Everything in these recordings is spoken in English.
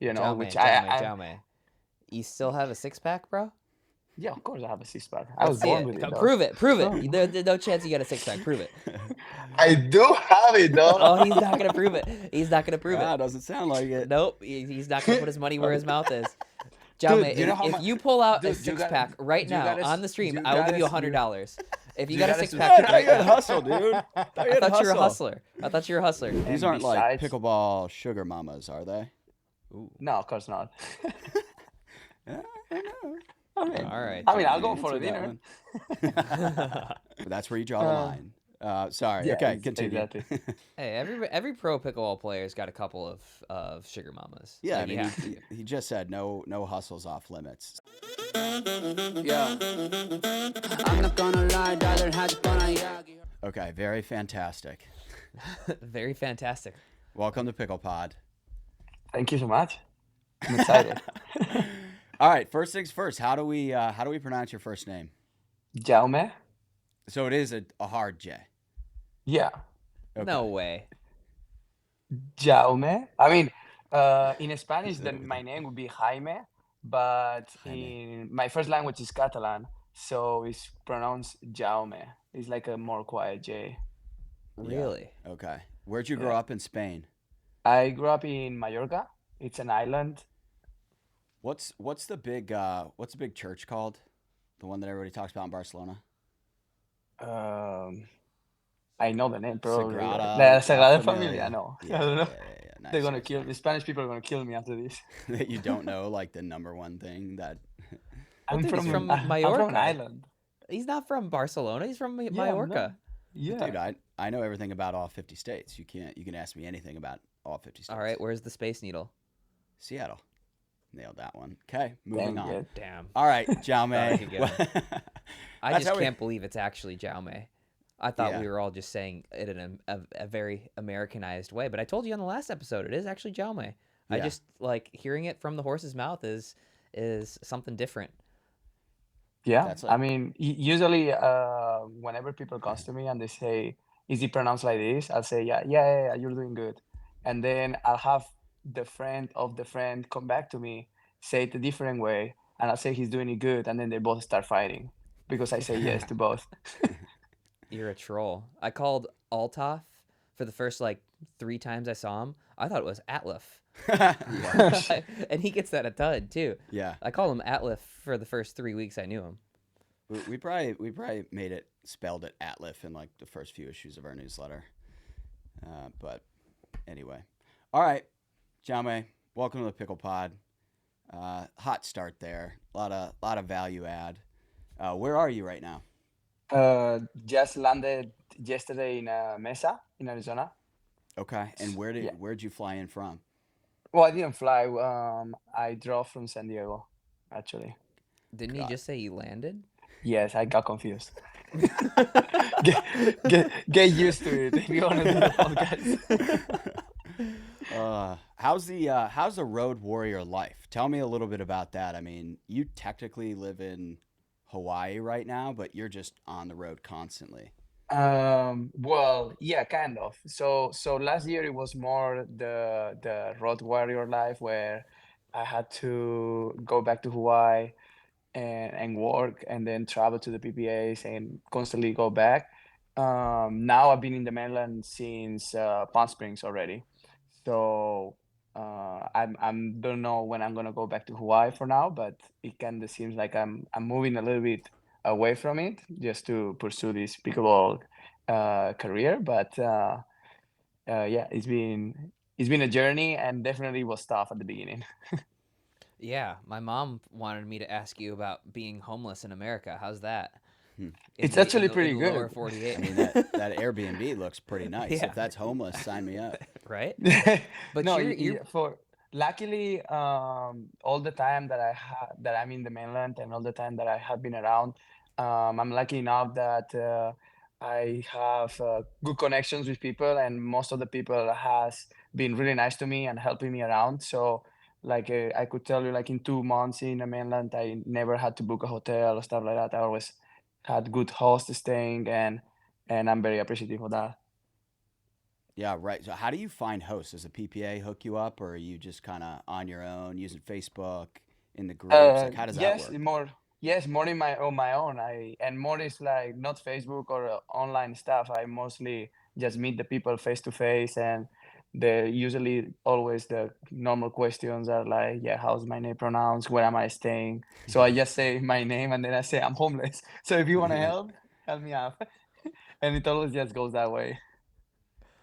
Jaume, which Jaume, Jaume. You still have a six pack, bro? yeah, of course I have a six pack. I Let's was see born it. with it, though. Prove it. Prove it. There's no chance you got a six pack. Prove it. I do have it, though. Oh, he's not gonna prove it. He's not gonna prove it. Ah, doesn't sound like it. Nope. He's not gonna put his money where his mouth is. Dude, Jaume, you know how if much? you pull out a Dude, six pack right now on the stream, I will give you $100. If you you got a gotta six su- pack I thought right you had now, hustle, dude. I thought you were a hustler. I thought you were a hustler. These And aren't like besides, pickleball sugar mamas, are they? Ooh. no, of course not. Yeah, I know. I mean, All right, I'll go Jaume. for a Answer that dinner. one. That's where you draw the Uh, line. Sorry. yeah, Okay, continue. exactly. Hey, every pro pickleball player's got a couple of sugar mamas. Yeah, Like, I you mean, have to. he just said no hustles off limits. Yeah. I'm not gonna lie, dollar has gonna yagi. Okay, very fantastic. Very fantastic. Welcome to PicklePod. Thank you so much. I'm excited. All right, first things first. How do we pronounce your first name? Jaume? So it is a hard J. Yeah, Okay. No way. Jaume. I mean, in Spanish, then my name would be Jaime, but Jaime. in my first language is Catalan, so it's pronounced Jaume. It's like a more quiet J. Yeah. Really? Okay. Where'd you grow Yeah. up in Spain? I grew up in Mallorca. It's an island. What's the big church called? The one that everybody talks about in Barcelona? Um, I know the name probably. Sagrada La La Sagrada Familia. Familia. No, I Yeah, don't know. yeah. Nice. They're gonna kill the Spanish people are gonna kill me after this. That you don't know, like the number one thing that. Well, dude, he's from I'm from an Mallorca. island. He's not from Barcelona. He's from Yeah, Mallorca. Yeah. Dude, I know everything about all 50 states. You can ask me anything about all 50 states. All right, where's the Space Needle? Seattle. Nailed that one. Okay, moving Dang on. it. Damn. All right, Thought I could Jaume. get I That's just how we- can't believe it's actually Jaume. I thought Yeah. we were all just saying it in a very Americanized way, but I told you on the last episode it is actually Jaume. I Yeah. just like hearing it from the horse's mouth is something different. Yeah, That's I mean, usually, whenever people comes to me and they say, "Is it pronounced like this?" I'll say, "Yeah, you're doing good," and then I'll have the friend of the friend come back to me, say it a different way, and I'll say he's doing it good, and then they both start fighting because I say yes to both. You're a troll. I called Althoff for the first like 3 times I saw him. I thought it was Atlif. yeah. And he gets that a ton too. Yeah. I called him Atlif for the first 3 weeks I knew him. We probably made it spelled it Atlif in like the first few issues of our newsletter. But anyway, all right, Jaume, welcome to the Pickle Pod. Hot start there. A lot of value add. Where are you right now? Just landed yesterday in Mesa in Arizona. Okay, and Yeah. where'd you fly in from? Well, I didn't fly. I drove from San Diego, actually. Didn't he God. just say he landed? Yes, I got confused. get used to it if you want to do the podcast. How's the road warrior life? Tell me a little bit about that. I mean, you technically live in Hawaii right now, but you're just on the road constantly. Well, yeah, kind of. So last year it was more the road warrior life where I had to go back to Hawaii and work and then travel to the PPAs and constantly go back. Now I've been in the mainland since Palm Springs already. So I'm don't know when I'm gonna go back to Hawaii for now, but it kind of seems like I'm moving a little bit away from it just to pursue this pickleball career. But yeah, it's been a journey and definitely was tough at the beginning. Yeah, my mom wanted me to ask you about being homeless in America. How's that? Hmm. It's actually pretty In the lower good. 48. I mean that Airbnb looks pretty nice. Yeah. If that's homeless, sign me up. Right? But No, you're for luckily, all the time that that I'm in the mainland and all the time that I have been around, I'm lucky enough that I have good connections with people, and most of the people has been really nice to me and helping me around. So, like, I could tell you, like in 2 months in the mainland, I never had to book a hotel or stuff like that. I always had good hosts staying, and I'm very appreciative of that. Yeah, right. So how do you find hosts? Does a PPA hook you up, or are you just kind of on your own using Facebook in the groups? Like, how does that Yes, work? more in my own. And more is like not Facebook or online stuff. I mostly just meet the people face to face, and the usually always the normal questions are like, yeah, how's my name pronounced? Where am I staying? So I just say my name, and then I say I'm homeless. So if you want to help me out. And it always just goes that way.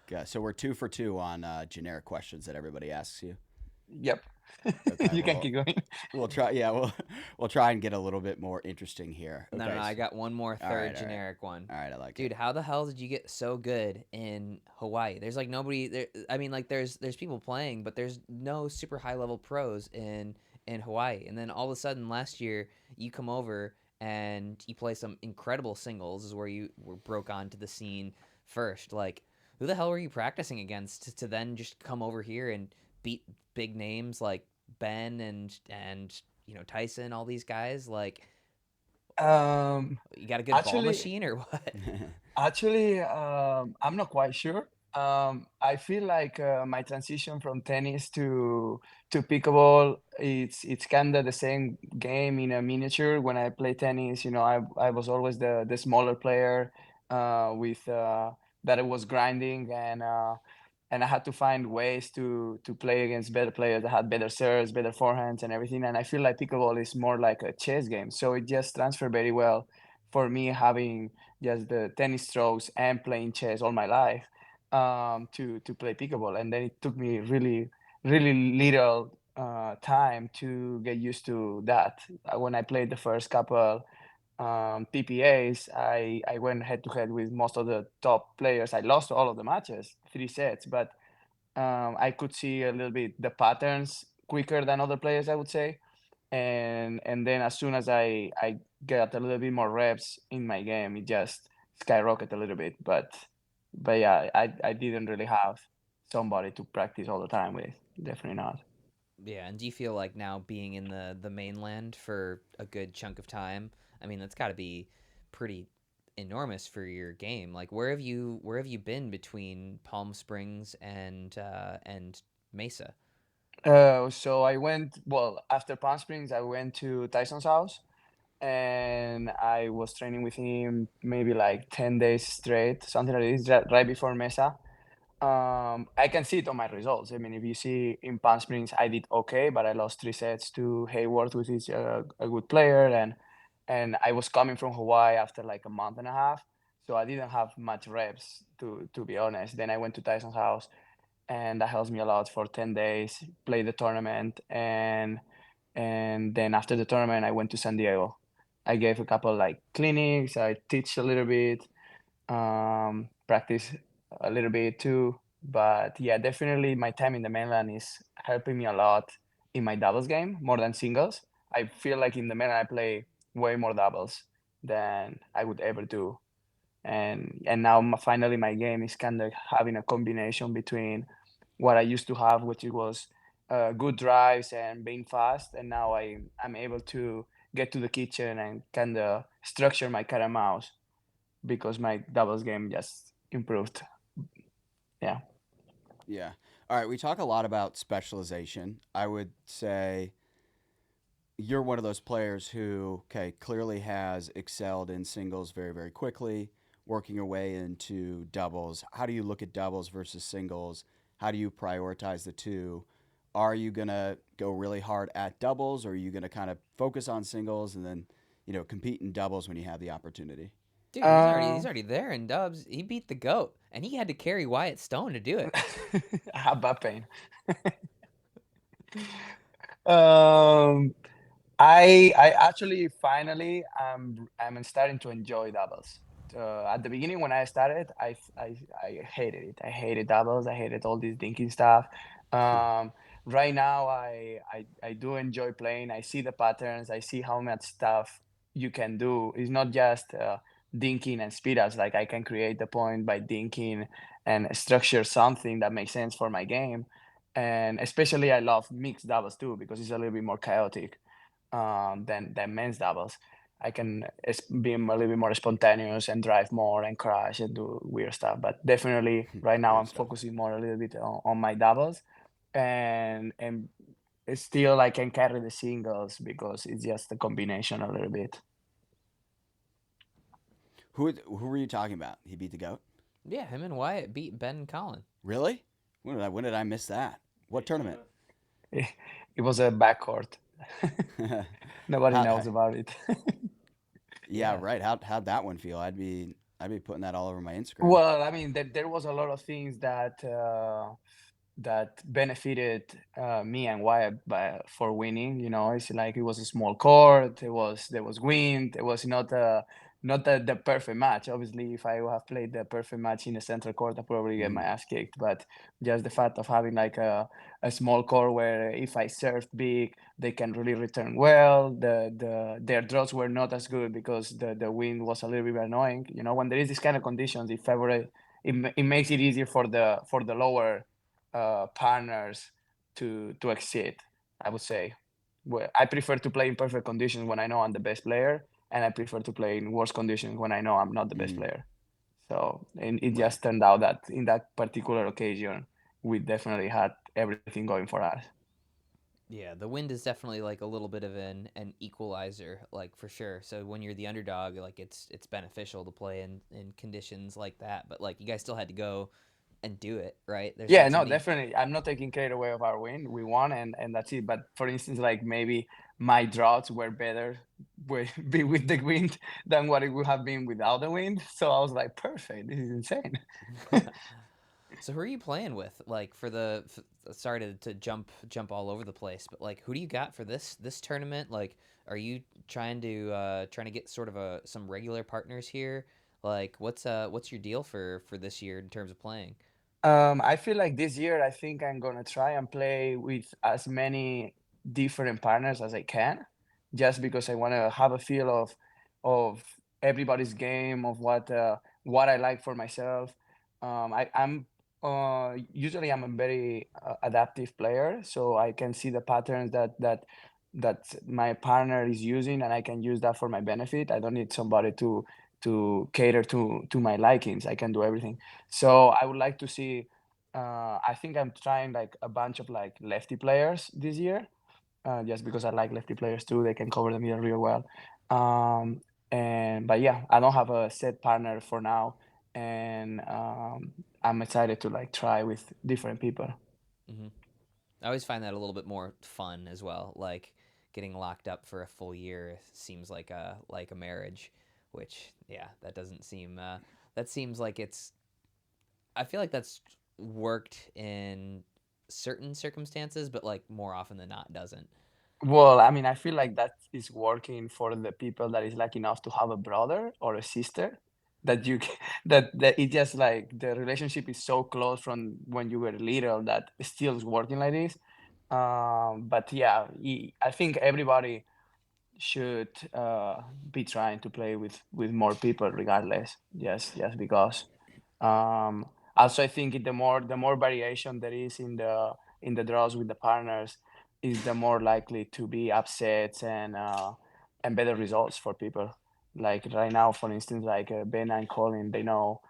Okay, so we're 2 for 2 on generic questions that everybody asks you. Yep. Okay, You can well, keep going. we'll try. Yeah, we'll try and get a little bit more interesting here. No, Okay. no, I got one more all third right, all right. generic one. All right, I like Dude, it. how the hell did you get so good in Hawaii? There's like nobody there. I mean, like there's people playing, but there's no super high level pros in Hawaii. And then all of a sudden last year you come over and you play some incredible singles. Is where you broke onto the scene first. Like, who the hell were you practicing against to then just come over here and beat big names like Ben and Tyson, all these guys? Like, Um, you got a good ball actually, machine or what? I'm not quite sure. I feel like my transition from tennis to pickleball, it's kind of the same game in a miniature. When I play tennis, I was always the smaller player with that I was grinding, and I had to find ways to play against better players that had better serves, better forehands, and everything. And I feel like pickleball is more like a chess game, so it just transferred very well for me having just the tennis strokes and playing chess all my life to play pickleball. And then it took me really, really little time to get used to that. When I played the first couple PPAs, I went head to head with most of the top players. I lost all of the matches, 3 sets, but I could see a little bit the patterns quicker than other players, I would say. And then as soon as I got a little bit more reps in my game, it just skyrocketed a little bit. But yeah, I didn't really have somebody to practice all the time with. Definitely not. Yeah, and do you feel like now being in the mainland for a good chunk of time? I mean, that's got to be pretty enormous for your game. Like, where have you been between Palm Springs and Mesa? So I went, well, after Palm Springs, I went to Tyson's house, and I was training with him maybe like 10 days straight, something like this, right before Mesa. I can see it on my results. I mean, if you see in Palm Springs, I did okay, but I lost 3 sets to Hayward, which is a good player, and I was coming from Hawaii after like a month and a half, so I didn't have much reps to be honest. Then I went to Tyson's house, and that helps me a lot for 10 days, play the tournament, and then after the tournament, I went to San Diego. I gave a couple like clinics. I teach a little bit, practice a little bit too. But yeah, definitely my time in the mainland is helping me a lot in my doubles game more than singles. I feel like in the mainland I play way more doubles than I would ever do. And now finally my game is kind of having a combination between what I used to have, which it was good drives and being fast, and now I'm able to get to the kitchen and kind of structure my cat and mouse because my doubles game just improved. Yeah. Yeah. All right. We talk a lot about specialization. I would say you're one of those players who, okay, clearly has excelled in singles very, very quickly, working your way into doubles. How do you look at doubles versus singles? How do you prioritize the two? Are you going to go really hard at doubles, or are you going to kind of focus on singles and then, compete in doubles when you have the opportunity? Dude, he's already Um, he's already there in dubs. He beat the goat, and he had to carry Wyatt Stone to do it. I have back pain. um, I actually finally I'm starting to enjoy doubles. At the beginning when I started, I hated it. I hated doubles. I hated all this dinking stuff. Um, right now I do enjoy playing. I see the patterns. I see how much stuff you can do. It's not just dinking and speed ups. Like I can create the point by dinking and structure something that makes sense for my game. And especially I love mixed doubles too because it's a little bit more chaotic than men's doubles. I can be a little bit more spontaneous and drive more and crash and do weird stuff. But definitely right now Weird I'm stuff. focusing more a little bit on my doubles, and it's still I can carry the singles because it's just a combination a little bit. Who were you talking about? He beat the goat. Yeah, him and Wyatt beat Ben and Colin. Really? When did I miss that? What tournament? It was a backcourt. Nobody knows how, about it. yeah, Yeah. right. How'd that one feel? I'd be putting that all over my Instagram. Well, I mean, there was a lot of things that benefited me and Wyatt for winning. You know, it's like it was a small court. There was wind. It was not the perfect match. Obviously, if I would have played the perfect match in the central court, I probably get my Mm. ass kicked. But just the fact of having like a small court where if I served big, they can really return well. Their draws were not as good because the wind was a little bit annoying. You know, when there is this kind of conditions, it makes it easier for the lower partners to exceed. I would say. Well, I prefer to play in perfect conditions when I know I'm the best player, and I prefer to play in worse conditions when I know I'm not the best Mm. player. So, and it Right. just turned out that in that particular occasion, we definitely had everything going for us. Yeah, the wind is definitely like a little bit of an equalizer, like for sure. So when you're the underdog, like it's beneficial to play in conditions like that. But like you guys still had to go and do it, right? There's Yeah, not too no, many. definitely. I'm not taking credit away of our win. We won, and that's it. But for instance, like maybe my droughts were better be with the wind than what it would have been without the wind. So I was like, perfect. This is insane. So who are you playing with? Like for sorry to jump all over the place, but like who do you got for this tournament? Like, are you trying to get sort of some regular partners here? Like, what's your deal for this year in terms of playing? I feel like this year, I think I'm gonna try and play with as many different partners as I can, just because I want to have a feel of everybody's game, of what I like for myself. I'm usually I'm a very adaptive player, so I can see the patterns that my partner is using, and I can use that for my benefit. I don't need somebody to cater to my likings. I can do everything. So I would like to see. I think I'm trying like a bunch of like lefty players this year, just because I like lefty players too. They can cover the middle real well. Um, and but yeah, I don't have a set partner for now, and I'm excited to like try with different people. Hmm. I always find that a little bit more fun as well. Like getting locked up for a full year seems like a marriage, which yeah, that doesn't seem that seems like it's. I feel like that's worked in certain circumstances, but like more often than not doesn't. Well, I mean, I feel like that is working for the people that is lucky enough to have a brother or a sister that you can, that it just like the relationship is so close from when you were little that it still is working like this. But yeah, I think everybody should be trying to play with more people regardless. Just because. Um, Also, I think the more variation there is in the draws with the partners, is the more likely to be upsets and better results for people. Like right now, for instance, like Ben and Colin, they know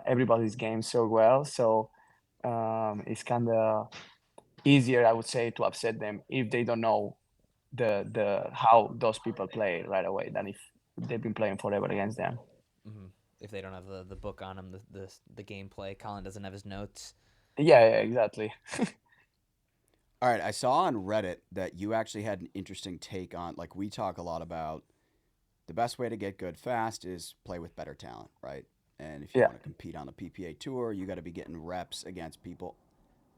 everybody's game so well, so it's kind of easier, I would say, to upset them if they don't know the how those people play right away than if they've been playing forever against them. Hmm. If they don't have the book on them, the gameplay. Colin doesn't have his notes. Yeah, exactly. All right, I saw on Reddit that you actually had an interesting take on, like, we talk a lot about the best way to get good fast is play with better talent, right? And if you Yeah. want to compete on the PPA tour, you got to be getting reps against people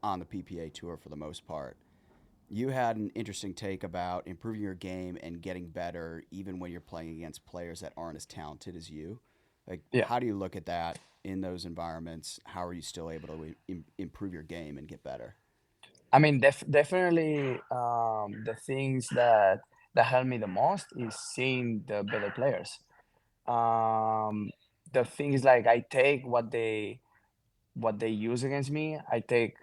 on the PPA tour for the most part. You had an interesting take about improving your game and getting better even when you're playing against players that aren't as talented as you. Like, Yeah. how do you look at that in those environments? How are you still able to improve your game and get better? I mean, definitely, the things that help me the most is seeing the better players. Um, the things like I take what they use against me. I take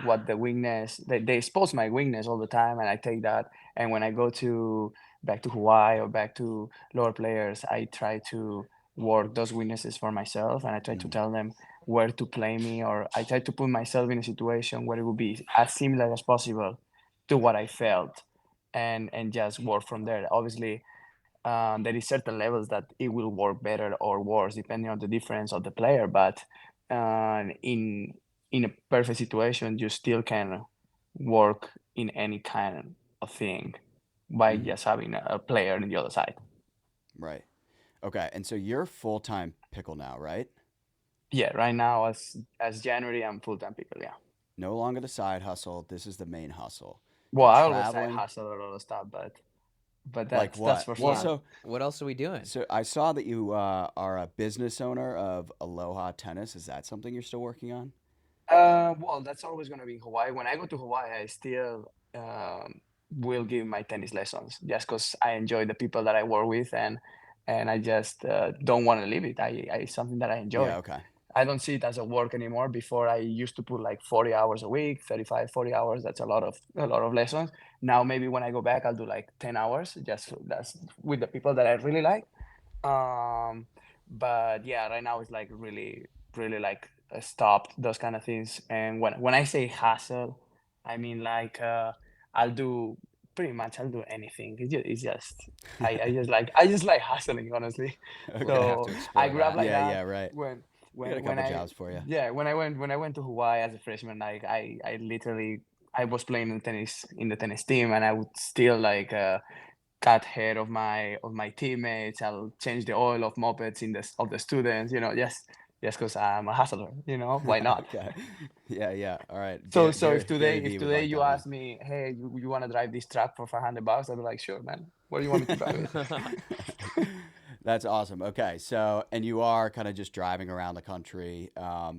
what the weakness, they expose my weakness all the time, and I take that. And when I go to back to Hawaii or back to lower players, I try to work those weaknesses for myself, and I try to tell them where to play me, or I try to put myself in a situation where it would be as similar as possible to what I felt, and just work from there. Obviously, there is certain levels that it will work better or worse depending on the difference of the player, but in a perfect situation, you still can work in any kind of thing by just having a player on the other side. Right. Okay. And so you're full time pickle now, right? Yeah, right now as January, I'm full-time pickle. Yeah. No longer the side hustle. This is the main hustle. Well, You're I always side traveling. hustle a lot of stuff, but Like that's what? for Well, fun. Yeah. What else are we doing? so I saw that you are a business owner of Aloha Tennis. Is that something you're still working on? Well, that's always going to be in Hawaii. When I go to Hawaii, I still will give my tennis lessons just because I enjoy the people that I work with, and I just don't want to leave it. It's something that I Yeah. enjoy. Okay. I don't see it as a work anymore. Before I used to put like 40 hours a week, 35, 40 hours. That's a lot of lessons. Now maybe when I go back, I'll do like 10 hours. Just that's with the people that I really like. Um, but yeah, right now it's like really, really like stopped those kind of things. And when I say hustle, I mean like I'll do I'll do anything. It's just I just like hustling, honestly. We're gonna Okay. have So to I explore grab that. like Yeah. that Yeah. Right. when We got a when couple I jobs for you. yeah when I went to Hawaii as a freshman, like I literally I was playing in the tennis team, and I would still like cut hair of my teammates. I'll change the oil of mopeds of the students. Just because I'm a hustler. Why not? Okay. Yeah. Yeah. All right. So if Gary today Vee if would today like you that one. ask me, hey, you want to drive this truck for $500? I'll be like, sure, man. Where do you want me to drive it? That's awesome. Okay, so and you are kind of just driving around the country.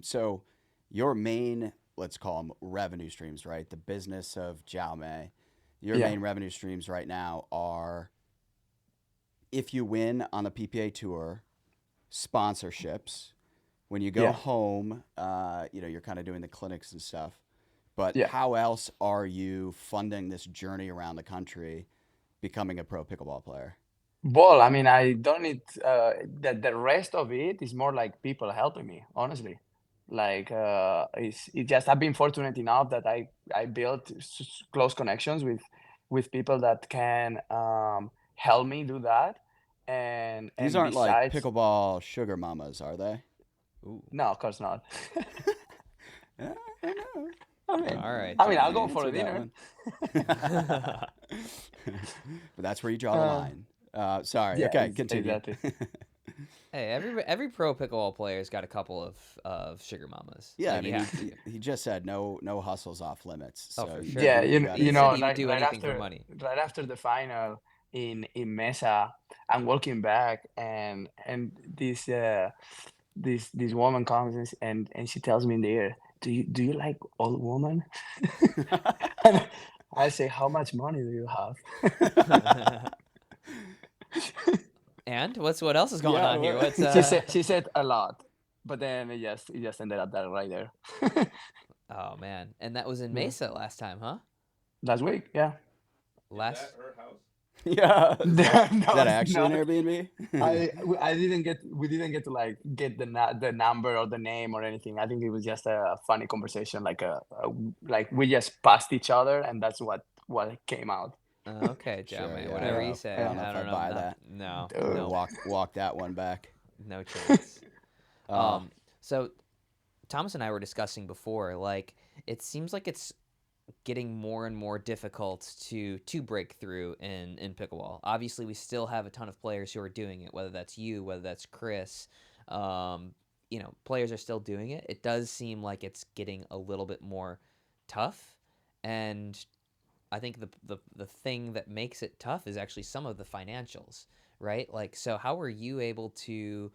So your main, let's call them revenue streams, right? The business of Jaume, your Yeah, main revenue streams right now are if you win on the PPA tour, sponsorships. When you go yeah, home, you're kind of doing the clinics and stuff. But yeah. how else are you funding this journey around the country, becoming a pro pickleball player? Well, I mean, I don't need the rest of it is more like people helping me, honestly. Like it's just I've been fortunate enough that I built close connections with people that can help me do that. And These and aren't like besides, pickleball sugar mamas, are they? Ooh. no, of course not. I don't know. I I mean, All right, I mean, don't I'll know the go Jaume. for answer a to that dinner. one. But that's where you draw the Uh, line. Sorry. yeah, Okay, continue. exactly. Hey, every pro pickleball player's got a couple of sugar mamas. Yeah, I Like you mean, have to. he just said no hustles off limits. Oh, So for you, sure. Yeah, you, you you got to He do said it. he would do right anything for after money. right after the final in Mesa, I'm walking back, and this woman comes and she tells me in the ear, do you like old woman? And I say, how much money do you have? And what else is going Yeah. on here? What's She said a lot, but then it just ended up that right there. Oh man, and that was in Yeah. Mesa last time, huh? Last week, yeah. Last. Yeah. Is No, that it's actually an not. Airbnb? We didn't get to like get the number or the name or anything. I think it was just a funny conversation, like we just passed each other, and that's what came out. Okay, Sure. Jaume, Yeah. whatever you I say. don't know I if I don't know. buy that. No, We'll Dude. no, walk that one back. no chance. Uh, So Thomas and I were discussing before, like it seems like it's getting more and more difficult to break through in pickleball. Obviously, we still have a ton of players who are doing it, whether that's you, whether that's Chris. Players are still doing it. It does seem like it's getting a little bit more tough, and I think the thing that makes it tough is actually some of the financials, right? Like, so how were you able to,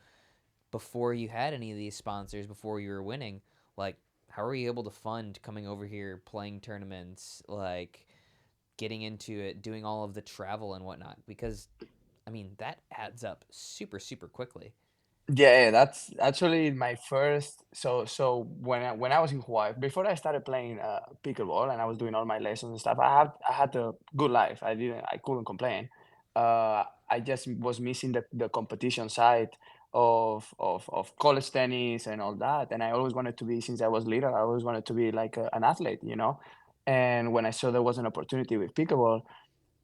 before you had any of these sponsors, before you were winning, like, how were you able to fund coming over here, playing tournaments, like getting into it, doing all of the travel and whatnot? Because, I mean, that adds up super, super quickly. Yeah, that's actually my first. So when I was in Hawaii, before I started playing pickleball and I was doing all my lessons and stuff, I had a good life. I couldn't complain. I just was missing the competition side of college tennis and all that. And I always wanted to be, since I was little, I always wanted to be like an athlete, you know. And when I saw there was an opportunity with pickleball,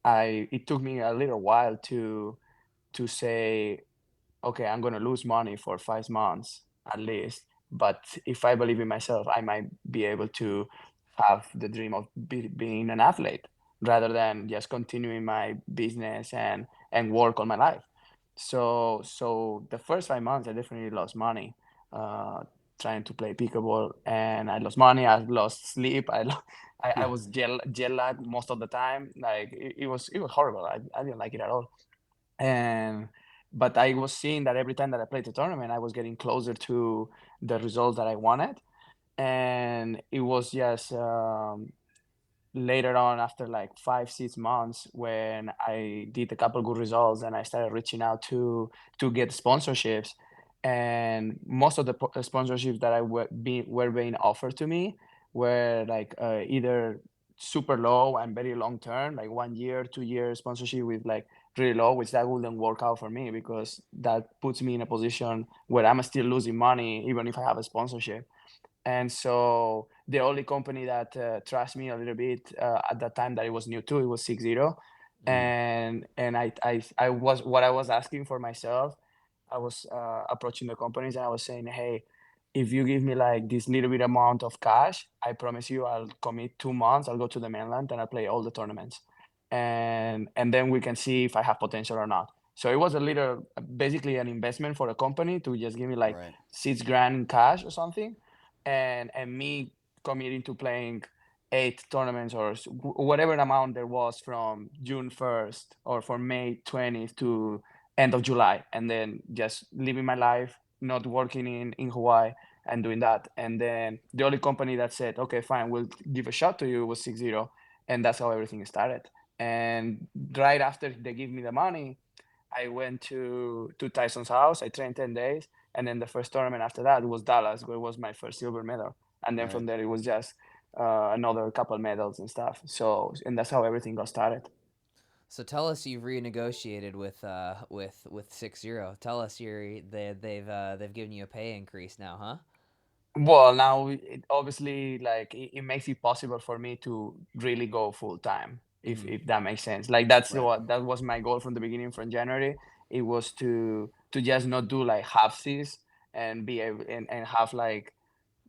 I it took me a little while to say, okay, I'm going to lose money for 5 months at least. But if I believe in myself, I might be able to have the dream of being an athlete rather than just continuing my business and work all my life. So the first 5 months, I definitely lost money uh, trying to play pickleball, and I lost money. I lost sleep. I Yeah. was jet lagged most of the time. Like it was horrible. I didn't like it at all. And but I was seeing that every time that I played the tournament, I was getting closer to the results that I wanted, and it was just later on, after like 5 6 months, when I did a couple good results and I started reaching out to get sponsorships. And most of the sponsorships that were being offered to me were like either super low and very long term, like 1 year 2 year sponsorship with like really low, which that wouldn't work out for me because that puts me in a position where I'm still losing money even if I have a sponsorship. And so the only company that trusts me a little bit at that time, that it was new too, it was 6-0. Mm. And I was, what I was asking for myself, I was approaching the companies and I was saying, hey, if you give me like this little bit amount of cash, I promise you I'll commit 2 months, I'll go to the mainland and I'll play all the tournaments, and then we can see if I have potential or not. So it was a little, basically an investment for a company to just give me like Right. 6 grand in cash or something, and me committing to playing 8 tournaments or whatever amount there was from June 1st or from May 20th to end of July, and then just living my life, not working in Hawaii and doing that. And then the only company that said, okay, fine, we'll give a shot to you, was 6-0, and that's how everything started. And right after they give me the money, I went to Tyson's house. I trained 10 days, and then the first tournament after that was Dallas, where it was my first silver medal. And then Right. from there, it was just another couple medals and stuff. So, and that's how everything got started. So tell us you've renegotiated with 6-0. Tell us they've given you a pay increase now, huh? Well, now it obviously, like it makes it possible for me to really go full time, Mm-hmm. if that makes sense. Like that's Right. what that was my goal from the beginning, from January. It was to just not do like halfsies and be able and have like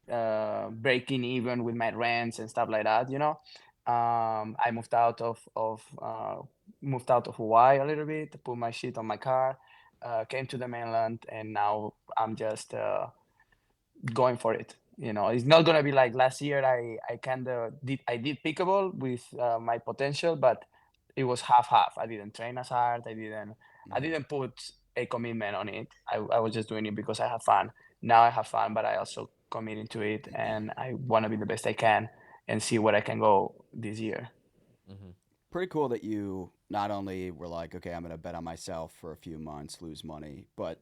breaking even with my rents and stuff like that, you know. I moved out of Hawaii a little bit, put my shit on my car, came to the mainland, and now I'm just going for it. You know, it's not gonna be like last year. I kind of did pickleball with my potential, but it was half half. I didn't train as hard. I Mm. didn't put a commitment on it. I was just doing it because I have fun. Now I have fun, but I also committing to it, and I want to be the best I can and see where I can go this year. Mm-hmm. Pretty cool that you not only were like, okay, I'm going to bet on myself for a few months, lose money, but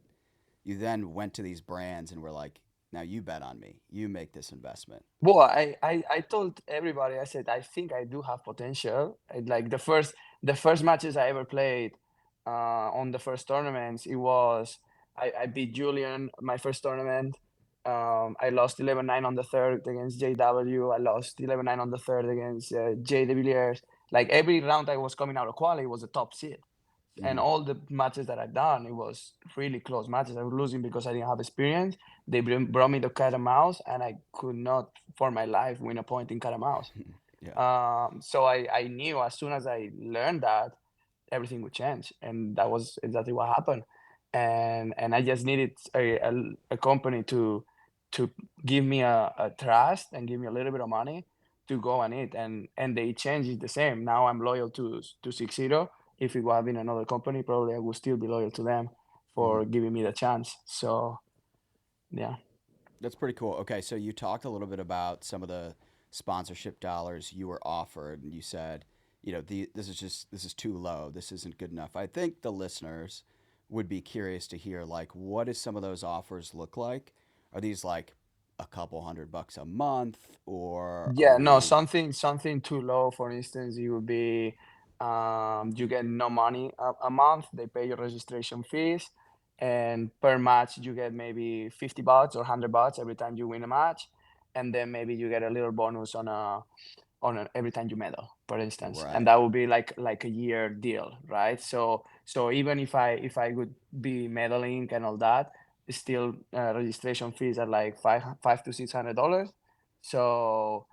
you then went to these brands and were like, now you bet on me. You make this investment. Well, I told everybody, I said, I think I do have potential. Like the first matches I ever played on the first tournaments, it was I beat Julian my first tournament. I lost 11-9 on the third against JW. I lost 11-9 on the third against J. De Villiers. Like every round I was coming out of quali was a top seed. And Mm. all the matches that I've done, it was really close matches. I was losing because I didn't have experience. They brought me the cat and mouse, and I could not, for my life, win a point in cat and mouse. Yeah. So I knew as soon as I learned that, everything would change, and that was exactly what happened. And I just needed a company to give me a trust and give me a little bit of money to go on it, and the exchange is the same. Now I'm loyal to 6-0. If it would have been another company, probably I would still be loyal to them Mm. for giving me the chance. So yeah. That's pretty cool. Okay, so you talked a little bit about some of the sponsorship dollars you were offered, and you said, this is too low. This isn't good enough. I think the listeners would be curious to hear, like, what does some of those offers look like? Are these like a couple $100 a month, or are Yeah, no, we? something too low. For instance, you would be you get no money a month. They pay your registration fees, and per match you get maybe $50 or $100 every time you win a match, and then maybe you get a little bonus every time you medal, for instance, and Right. that would be like a year deal, right? So even if I would be medaling and all that, still registration fees are like five to $600. So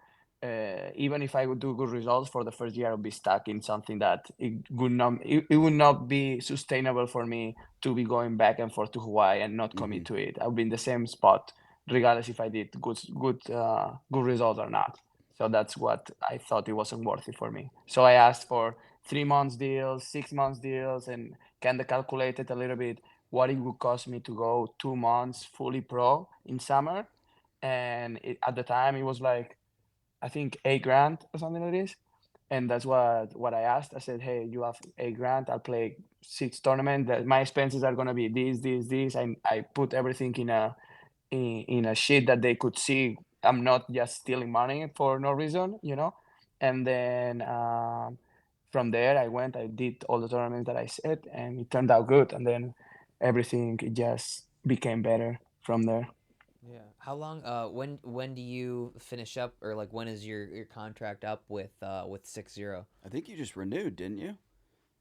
even if I would do good results for the first year, I would be stuck in something that it would not be sustainable for me to be going back and forth to Hawaii and not Mm-hmm. commit to it. I would be in the same spot regardless if I did good results or not. So that's what I thought it wasn't worth it for me. So I asked for 3 months deals, 6 months deals, and kind of calculated a little bit what it would cost me to go 2 months fully pro in summer. And at the time, it was like, I think 8 grand or something like this. And that's what I asked. I said, hey, you have 8 grand. I'll play 6 tournaments. My expenses are gonna be this. I put everything in a sheet that they could see. I'm not just stealing money for no reason. And then from there, I did all the tournaments that I said, and it turned out good. And then everything just became better from there. Yeah. How long? When do you finish up, or like when is your contract up with 6-0? I think you just renewed, didn't you?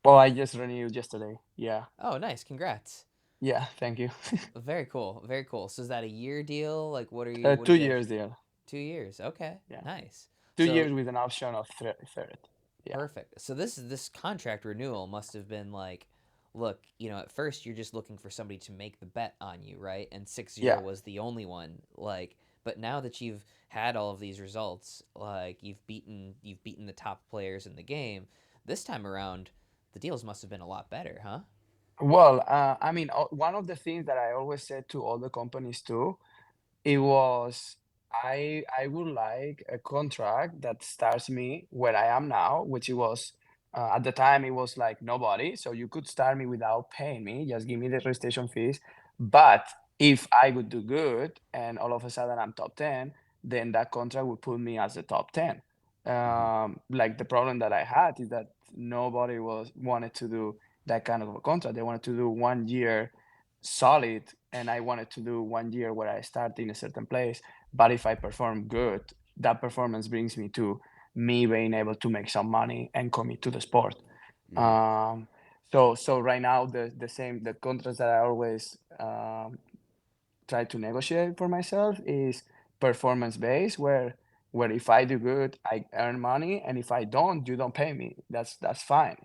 Well, I just renewed yesterday. Yeah. Oh, nice. Congrats. Yeah. Thank you. Very cool. Very cool. So is that a year deal? Like, what are you? What do two you guys? years deal. 2 years. Okay. Yeah. Nice. 2 years So with an option of third. Yeah. perfect. So this contract renewal must have been like, look, at first you're just looking for somebody to make the bet on you, right? And 6-0 Yeah. was the only one. Like, but now that you've had all of these results, like you've beaten the top players in the game, this time around, the deals must have been a lot better, huh? Well, I mean, one of the things that I always said to all the companies too, it was I would like a contract that starts me where I am now, which it was at the time it was like nobody, so you could start me without paying me, just give me the registration fees. But if I would do good and all of a sudden I'm top 10, then that contract would put me as the top 10. Mm-hmm. Like the problem that I had is that nobody was wanted to do that kind of a contract. They wanted to do 1 year solid, and I wanted to do 1 year where I start in a certain place. But if I perform good, that performance brings me to me being able to make some money and commit to the sport. Mm-hmm. So right now the contracts that I always try to negotiate for myself is performance based, where if I do good I earn money, and if I don't, you don't pay me. That's fine.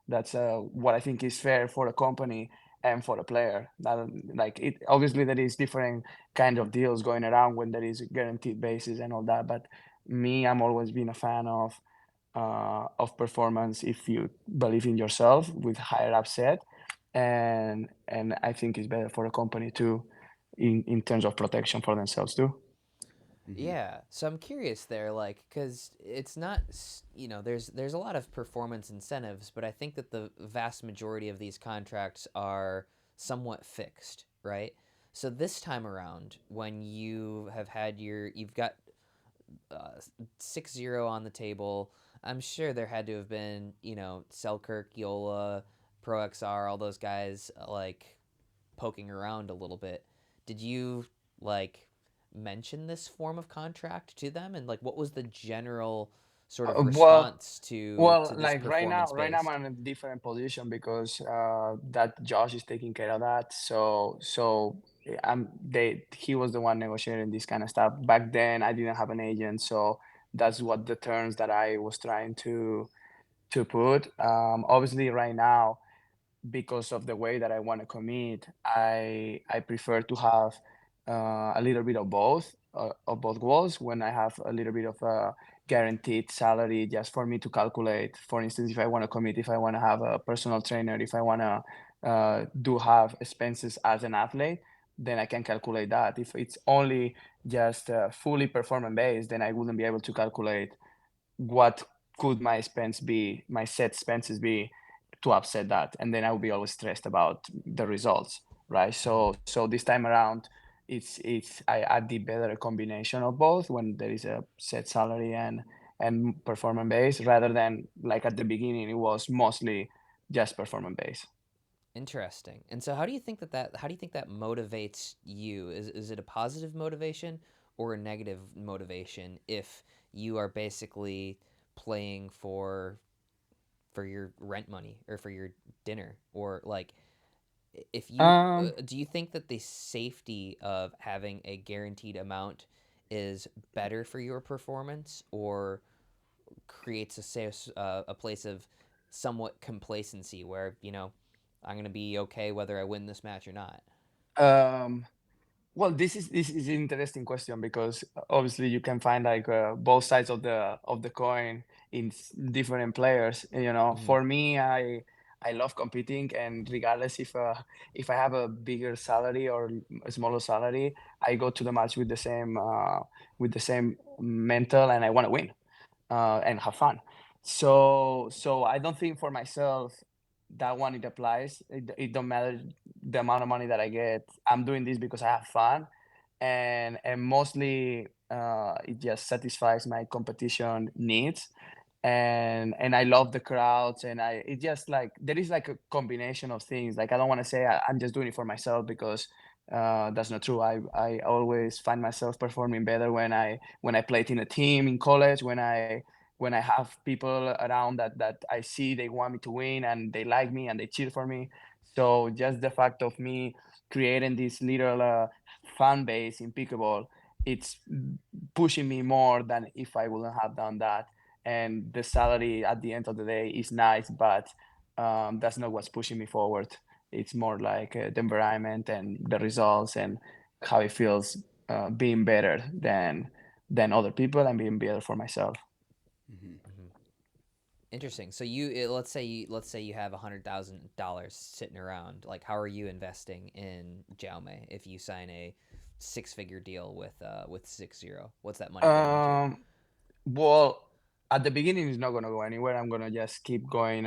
That's what I think is fair for a company and for a player. That, like, it obviously there is different kind of deals going around when there is a guaranteed basis and all that, but me, I'm always been a fan of performance if you believe in yourself with higher upset, and I think it's better for a company too, in terms of protection for themselves too. Mm-hmm. Yeah, so I'm curious there, like, because it's not, there's a lot of performance incentives, but I think that the vast majority of these contracts are somewhat fixed, right? So this time around, when you've got 6-0 on the table, I'm sure there had to have been, Selkirk, Yola, Pro XR, all those guys, like, poking around a little bit. Did you, like, mention this form of contract to them, and like what was the general sort of Well, response to this like performance right now based? I'm in a different position because that Josh is taking care of that. So he was the one negotiating this kind of stuff. Back then I didn't have an agent, so that's what the terms that I was trying to put. Obviously right now, because of the way that I want to commit, I prefer to have a little bit of both goals. When I have a little bit of a guaranteed salary, just for me to calculate. For instance, if I want to commit, if I want to have a personal trainer, if I want to do have expenses as an athlete, then I can calculate that. If it's only just fully performance based, then I wouldn't be able to calculate what could my set expenses be to upset that, and then I will be always stressed about the results, right? So this time around, I did better a combination of both when there is a set salary and performance based, rather than like at the beginning it was mostly just performance based. Interesting. And so how do you think that motivates you? Is it a positive motivation or a negative motivation if you are basically playing for your rent money or for your dinner, or like if you Um, do you think that the safety of having a guaranteed amount is better for your performance, or creates a place of somewhat complacency where, I'm going to be okay whether I win this match or not? um, Well, this is an interesting question because obviously you can find like both sides of the coin in different players. Hmm. For me, I love competing, and regardless if I have a bigger salary or a smaller salary, I go to the match with the same mental, and I want to win and have fun. So I don't think for myself that one it applies. It don't matter the amount of money that I get. I'm doing this because I have fun, and mostly it just satisfies my competition needs. And I love the crowds, and it just like there is like a combination of things. Like I don't want to say I'm just doing it for myself because that's not true. I always find myself performing better when I played in a team in college, when I have people around that I see they want me to win and they like me and they cheer for me. So just the fact of me creating this little fan base in pickleball, it's pushing me more than if I wouldn't have done that. And the salary at the end of the day is nice, but that's not what's pushing me forward. It's more like the environment and the results and how it feels being better than other people and being better for myself. Hmm. Hmm. Interesting. So let's say you have $100,000 sitting around. Like, how are you investing in Jaume if you sign a six-figure deal with 60? What's that money going to? Um, Well, at the beginning, it's not gonna go anywhere. I'm gonna just keep going,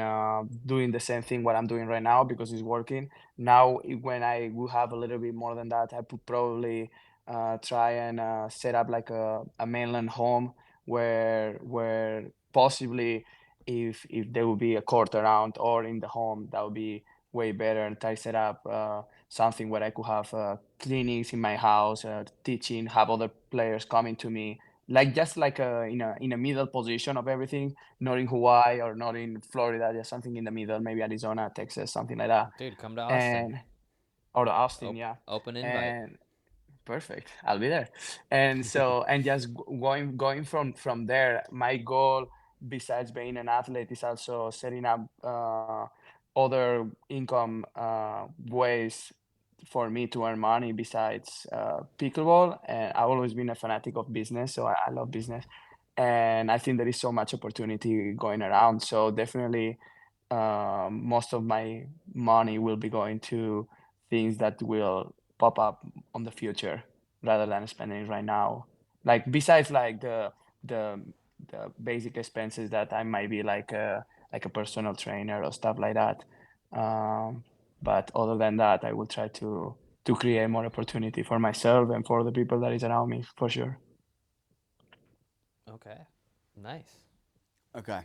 doing the same thing what I'm doing right now because it's working. Now, when I will have a little bit more than that, I would probably try and set up like a mainland home where possibly if there will be a court around or in the home, that would be way better. And try set up something where I could have clinics in my house, teaching, have other players coming to me like just like in a middle position of everything, not in Hawaii or not in Florida, just something in the middle, maybe Arizona, Texas, something like that. Dude, come to Austin. And or Austin, yeah. Open invite. And perfect, I'll be there. And so and just going from there, my goal besides being an athlete is also setting up other income ways for me to earn money besides pickleball. And I've always been a fanatic of business, so I love business, and I think there is so much opportunity going around. So definitely, most of my money will be going to things that will pop up on the future rather than spending it right now. Like besides like the the basic expenses that I might be like a personal trainer or stuff like that. Um, but other than that, I will try to create more opportunity for myself and for the people that is around me for sure. Okay. Nice. Okay.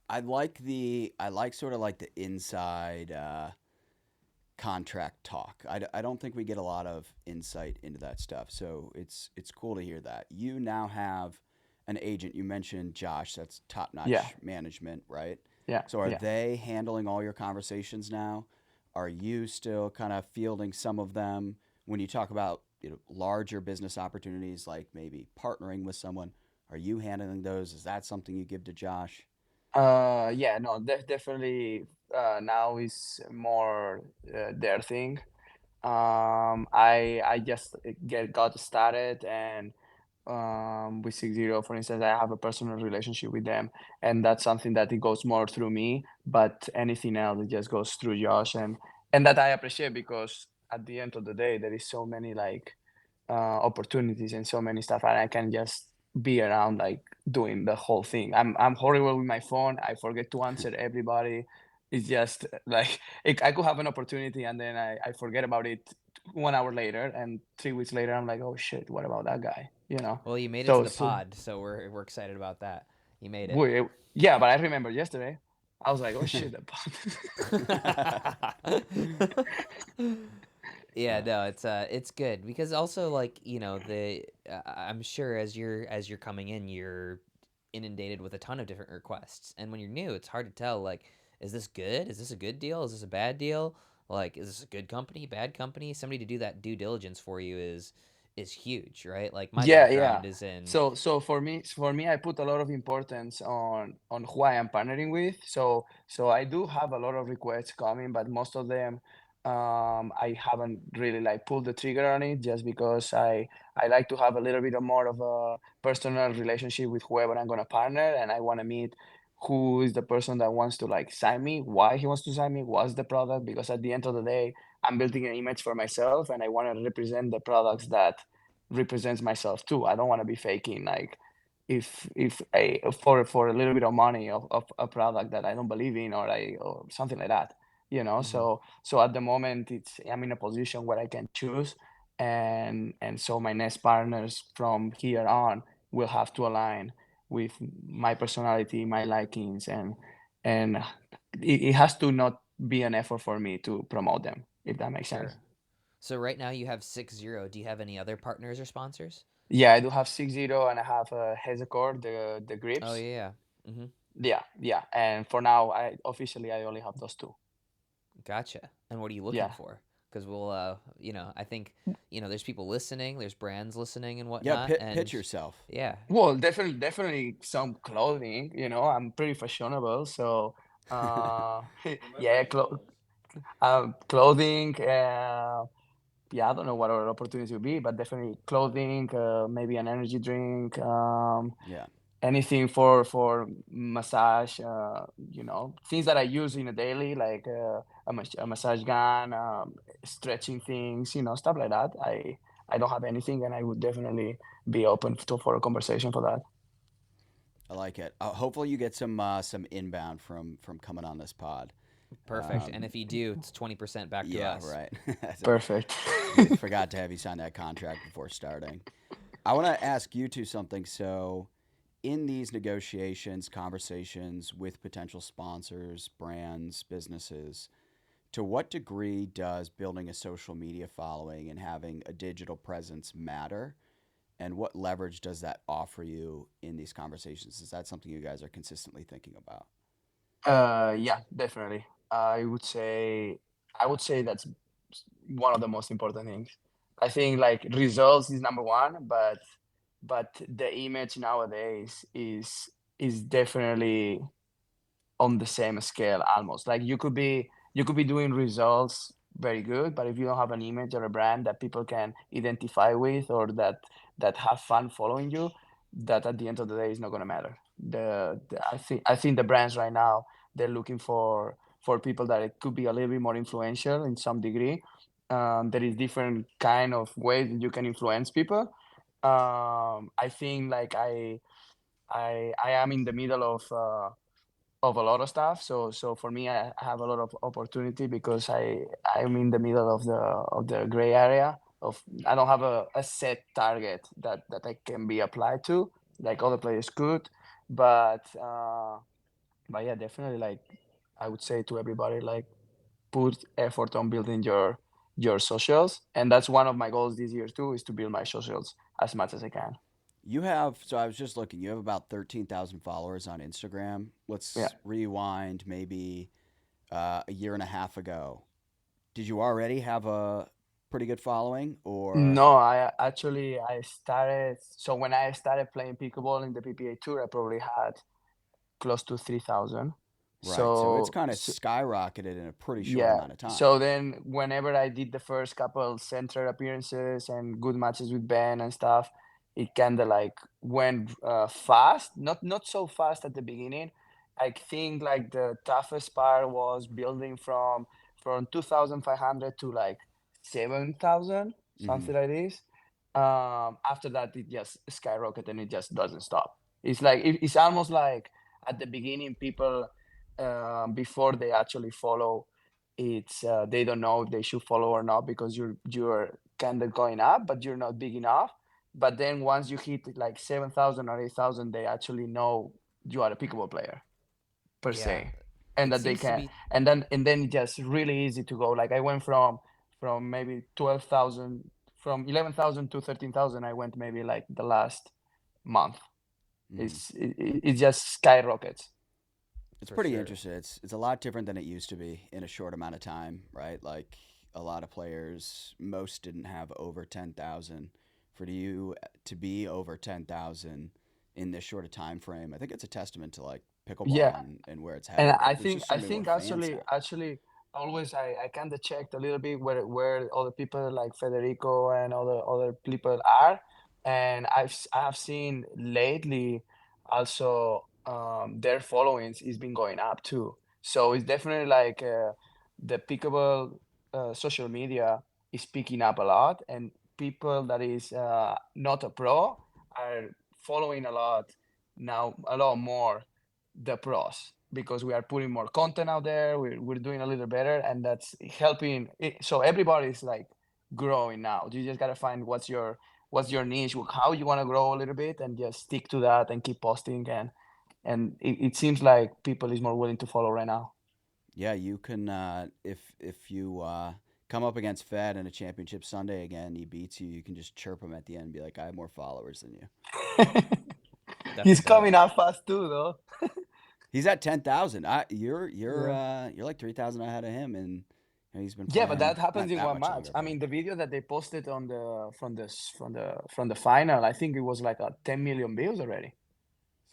I like sort of like the inside contract talk. I don't think we get a lot of insight into that stuff. So it's cool to hear that. You now have an agent. You mentioned Josh, that's top Yeah, notch management, right? yeah, So are yeah. they handling all your conversations now? Are you still kind of fielding some of them when you talk about larger business opportunities like maybe partnering with someone? Are you handling those? Is that something you give to Josh? Yeah, no, definitely. Now is more their thing. I just got started, and with 60, for instance, I have a personal relationship with them, and that's something that it goes more through me. But anything else, it just goes through Josh, and that I appreciate because at the end of the day, there is so many like opportunities and so many stuff, and I can just be around like doing the whole thing. I'm horrible with my phone. I forget to answer everybody. It's just like I could have an opportunity and then I forget about it 1 hour later, and 3 weeks later I'm like, oh shit, what about that guy? Well, you made it to So the pod, so we're excited about that. You made it. yeah, but I remember yesterday. I was like, oh shit, the Yeah, no, it's good because also like I'm sure as you're coming in, you're inundated with a ton of different requests, and when you're new, it's hard to tell like, is this good? Is this a good deal? Is this a bad deal? Like, is this a good company, bad company? Somebody to do that due diligence for you is huge, right? Like my Yeah. background is in. So for me, I put a lot of importance on who I am partnering with. So I do have a lot of requests coming, but most of them, I haven't really like pulled the trigger on it, just because I like to have a little bit of more of a personal relationship with whoever I'm gonna partner, and I want to meet who is the person that wants to like sign me, why he wants to sign me, what's the product, because at the end of the day, I'm building an image for myself, and I want to represent the products that represents myself too. I don't want to be faking like, if I for a little bit of money of a product that I don't believe in, or something like that. Mhm. So at the moment I'm in a position where I can choose, and so my next partners from here on will have to align with my personality, my likings, and it has to not be an effort for me to promote them, if that makes sense. Sure. So right now you have 6-0. Do you have any other partners or sponsors? Yeah, I do have 6-0, and I have Hexacore, the Oh grips. yeah. Mm-hmm. Yeah. And for now, I only have those two. Gotcha. And what are you looking Yeah. for? Because I think, there's people listening, there's brands listening and Yeah, whatnot, pitch and yourself. yeah. Well, definitely some clothing. I'm pretty fashionable, so yeah, clothing. Yeah, I don't know what our opportunities will be, but definitely clothing, maybe an energy drink. Yeah. Anything for massage, things that I use in a daily, like a massage gun, stretching things, stuff like that. I don't have anything, and I would definitely be open for a conversation for that. I like it. Hopefully, you get some inbound from coming on this pod. Perfect. And if you do, it's 20% back to Yeah, us. right. Perfect. We forgot to have you sign that contract before starting. I want to ask you two something. So, in these negotiations, conversations with potential sponsors, brands, businesses, to what degree does building a social media following and having a digital presence matter? And what leverage does that offer you in these conversations? Is that something you guys are consistently thinking about? Yeah, definitely. I would say that's one of the most important things. I think like results is number one, but the image nowadays is definitely on the same scale almost. Like you could be doing results very good, but if you don't have an image or a brand that people can identify with, or that have fun following you, that at the end of the day is not going to matter. I think the brands right now, they're looking for people that it could be a little bit more influential in some degree. There is different kind of ways that you can influence people. I think like I am in the middle of a lot of stuff. So for me, I have a lot of opportunity, because I'm in the middle of the gray area of, I don't have a set target that I can be applied to, like other players could. But yeah, definitely, like I would say to everybody, like put effort on building your socials, and that's one of my goals this year too, is to build my socials as much as I can. You have, so I was just looking, you have about 13,000 followers on Instagram. Yeah. Let's rewind maybe a year and a half ago. Did you already have a pretty good following or? No, I started. So when I started playing pickleball in the PPA tour, I probably had close to 3,000. Right. So it's So, kind of so skyrocketed in a pretty short yeah. amount of time. So then whenever I did the first couple center appearances and good matches with Ben and stuff, it kind of like went fast. Not so fast at the beginning. I think like the toughest part was building from 2,500 to like 7,000, Hmm. something like this. After that it just skyrocketed and it just doesn't stop. It's like it's almost like at the beginning people before they actually follow, it's they don't know if they should follow or not because you're kind of going up but you're not big enough. But then once you hit like 7,000 or 8,000, they actually know you are a pickleball player per Yeah, se, and it that they seems to can. be. And then it's just really easy to go. Like I went from maybe 12,000, from 11,000 to 13,000. I went maybe like the last month. It just skyrockets. It's For pretty sure. interesting. It's a lot different than it used to be in a short amount of time, right? Like a lot of players, most didn't have over 10,000. For you to be over 10,000 in this short a time frame, I think it's a testament to like Yeah, pickleball and where it's and headed. Like there's just so I many more think fans actually always I kind of checked a little bit where other people like Federico and other people are, and I have seen lately also their followings is been going up too. So it's definitely like the pickleball social media is picking up a lot, and people that is not a pro are following a lot now, a lot more the pros, because we are putting more content out there. We're doing a little better, and that's helping it, so everybody's like growing now. You just got to find what's your niche, how you want to grow a little bit, and just stick to that and keep posting. And it seems like people is more willing to follow right now. Yeah, you can if you come up against Fed in a championship Sunday again, he beats you. You can just chirp him at the end and be like, "I have more followers than you." That's He's dope. coming out fast too, though. He's at 10,000. Yeah. You're like 3,000 ahead of him, and he's been Yeah, but playing that happens not in that one much match. longer, I but mean, the video that they posted on the from the final, I think it was like a 10 million views already.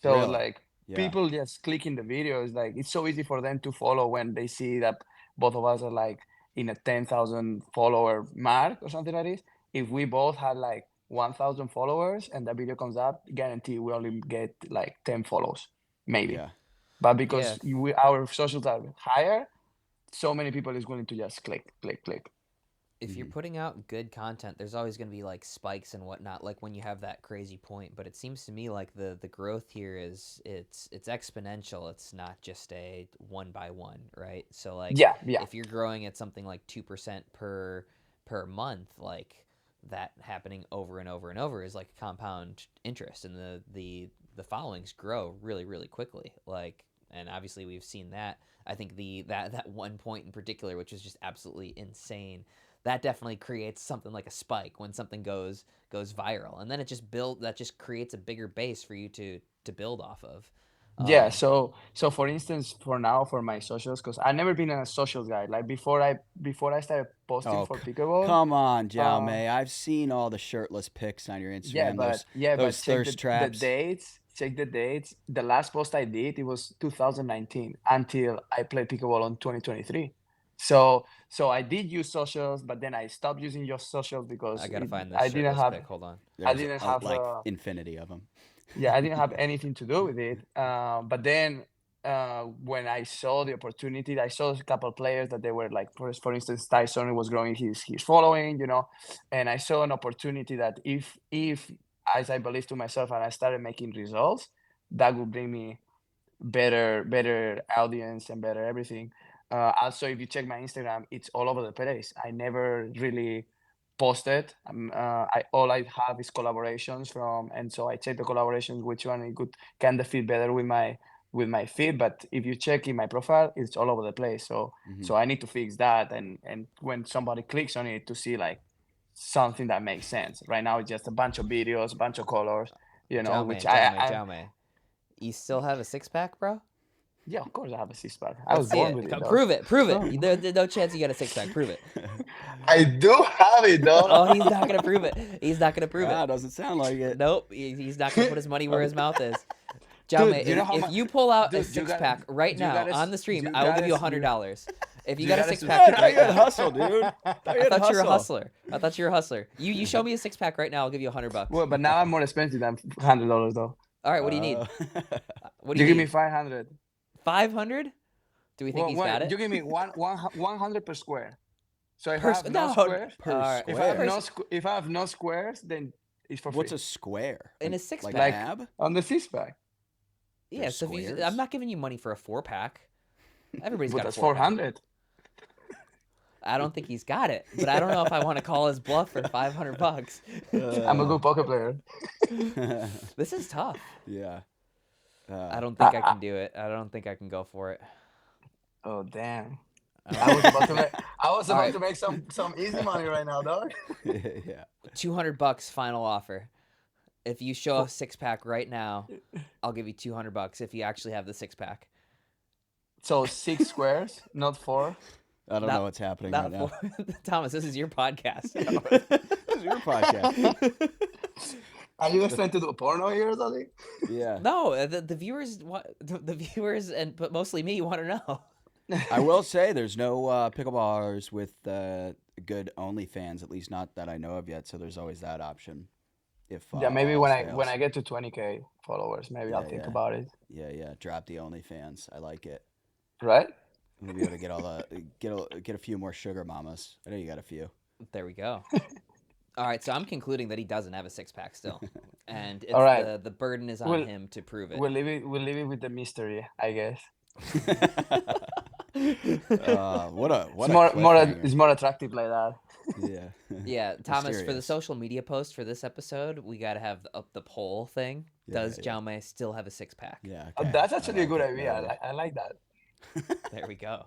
So really, like yeah, people just clicking the videos, like it's so easy for them to follow when they see that both of us are like in a 10,000 follower mark or something like this. If we both had like 1,000 followers and that video comes up, guarantee we only get like 10 follows, maybe. yeah. But Yeah, because our socials are higher, so many people is willing to just click, click, click. if you're Hmm. putting out good content, there's always going to be like spikes and whatnot, like when you have that crazy point. But it seems to me like the growth here is it's exponential. It's not just a one by one, right? So like Yeah, yeah. if you're growing at something like 2% per month, like that happening over and over and over is like compound interest, and the followings grow really really quickly. Like, and obviously we've seen that. I think that one point in particular, which is just absolutely insane, that definitely creates something like a spike when something goes viral, and then that just creates a bigger base for you to build off of. Yeah, um so for instance, for now, for my socials, because I've never been a socials guy. Like before I started posting Oh, for Pickleball, come on, uh, Jaume. I've seen all the shirtless pics on your yeah, Instagram. but yeah, but Those check thirst the traps. dates. Check the dates. The last post I did, it was 2019 until I played Pickleball on 2023. So I did use socials, but then I stopped using your socials I because gotta find this I didn't shirtless have pic. Hold on. I There's didn't have like infinity of them. yeah, I didn't have anything to do with it. But then when I saw the opportunity, I saw a couple of players that they were like, for instance, Tyson was growing his following, and I saw an opportunity that if as I believe to myself and I started making results, that would bring me better audience and better everything. Also, if you check my Instagram, it's all over the place. I never really posted. I all I have is collaborations from, and so I check the collaborations which one it could kind of fit better with my feed. But if you check in my profile, it's all over the place. So Hmm. so I need to fix that, and when somebody clicks on it to see like something that makes sense. Right now, it's just a bunch of videos, a bunch of colors, which I Jaume, you still have a six-pack, bro? yeah, of course I have a six pack. I was Let's see born it. with it, dog. Prove it. There's no chance you got a six-pack. Prove it. I do have it, Oh, though. he's not gonna prove it. He's not gonna prove Ah, it. doesn't sound like it. Nope, he's not gonna put his money where his mouth is. Jaume, Dude, you know how if much? you pull out a Dude, six pack right now on the stream, I will give you $100. If you you got a gotta six sus- pack I thought right you had now, hustle, dude. I thought you were a hustler. I thought you were a hustler. You show me a six pack right now, I'll give you $100. Well, but now I'm more expensive than $100, though. All right, what do you need? What do You you give me need? 500. 500? Do we think Well, he's got you it? give me 100 per square. So if I have no No, squares, Per Alright, if I have square. no if I have no squares, then it's for free. What's a square? in a six Like pack. an ab? On the six pack, Yeah, There's so if squares? I'm not giving you money for a 4-pack. Everybody's but got a that's 4-pack. 400. I don't think he's got it, but I don't know if I want to call his bluff for $500. I'm a good poker player. This is tough. Yeah. I don't think I can do it. I don't think I can go for it. Oh damn! All I was right. about to make Alright. to make some easy money right now, dog. Yeah. $200 final offer. If you show a 6-pack right now, I'll give you $200 if you actually have the 6-pack. So 6 squares, not 4. I don't know what's happening right now. Thomas, this is your podcast. This is your podcast. Are you guys trying to do a porno here or something? Yeah. No, the viewers, the viewers, but mostly me, want to know. I will say there's no pickleballers with good OnlyFans, at least not that I know of yet. So there's always that option. If Yeah, maybe all when else I get to 20K followers, maybe I'll think yeah. about it. Yeah, drop the OnlyFans. I like it. Right? We'll be able to get all the get a few more sugar mamas. I know you got a few. There we go. All right, so I'm concluding that he doesn't have a 6-pack still, and it's All right. the burden is on Well, him to prove it. We'll leave it with the mystery, I guess. What a It's more attractive like that. yeah. Yeah, Thomas, for the Mysterious. social media post for this episode, we got to have the poll thing. Yeah, Does yeah. Jaume still have a 6-pack? Yeah. Oh, Okay. that's I actually a like good it. idea. I like that. There we go.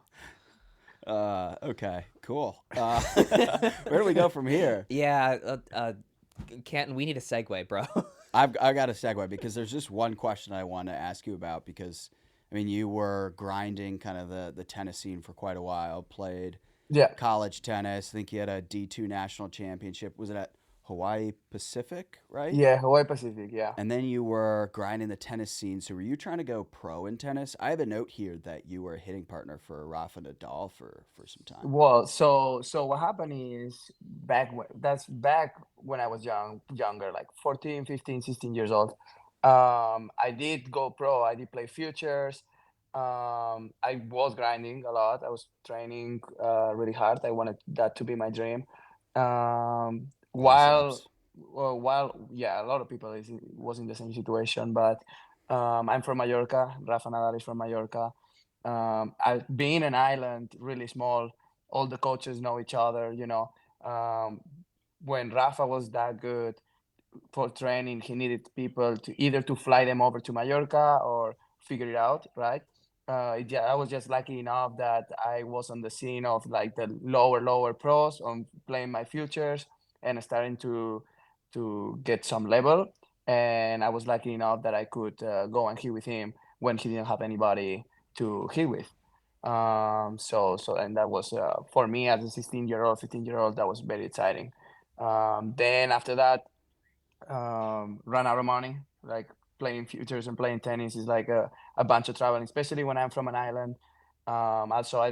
Okay. Cool. Where do we go from here? Yeah, Canton, we need a segue, bro. I got a segue because there's just one question I want to ask you about because I mean you were grinding kind of the tennis scene for quite a while. Played Yeah. college tennis. I think you had a D2 national championship. Was it at Hawaii Pacific, right? Yeah, Hawaii Pacific, yeah. And then you were grinding the tennis scene. So were you trying to go pro in tennis? I have a note here that you were a hitting partner for Rafa Nadal for some time. Well, so what happened is back when I was younger, like 14, 15, 16 years old. I did go pro. I did play futures. I was grinding a lot. I was training really hard. I wanted that to be my dream. While yeah, a lot of people was in the same situation, but I'm from Mallorca. Rafa Nadal is from Mallorca. Being an island, really small, all the coaches know each other. When Rafa was that good for training, he needed people to either to fly them over to Mallorca or figure it out, right? I was just lucky enough that I was on the scene of like the lower pros on playing my futures and starting to get some level. And I was lucky enough that I could go and hit with him when he didn't have anybody to hit with. And that was for me as a 16-year-old, 15-year-old, that was very exciting. Then after that, run out of money. Like playing futures and playing tennis is like a bunch of traveling, especially when I'm from an island. Also, I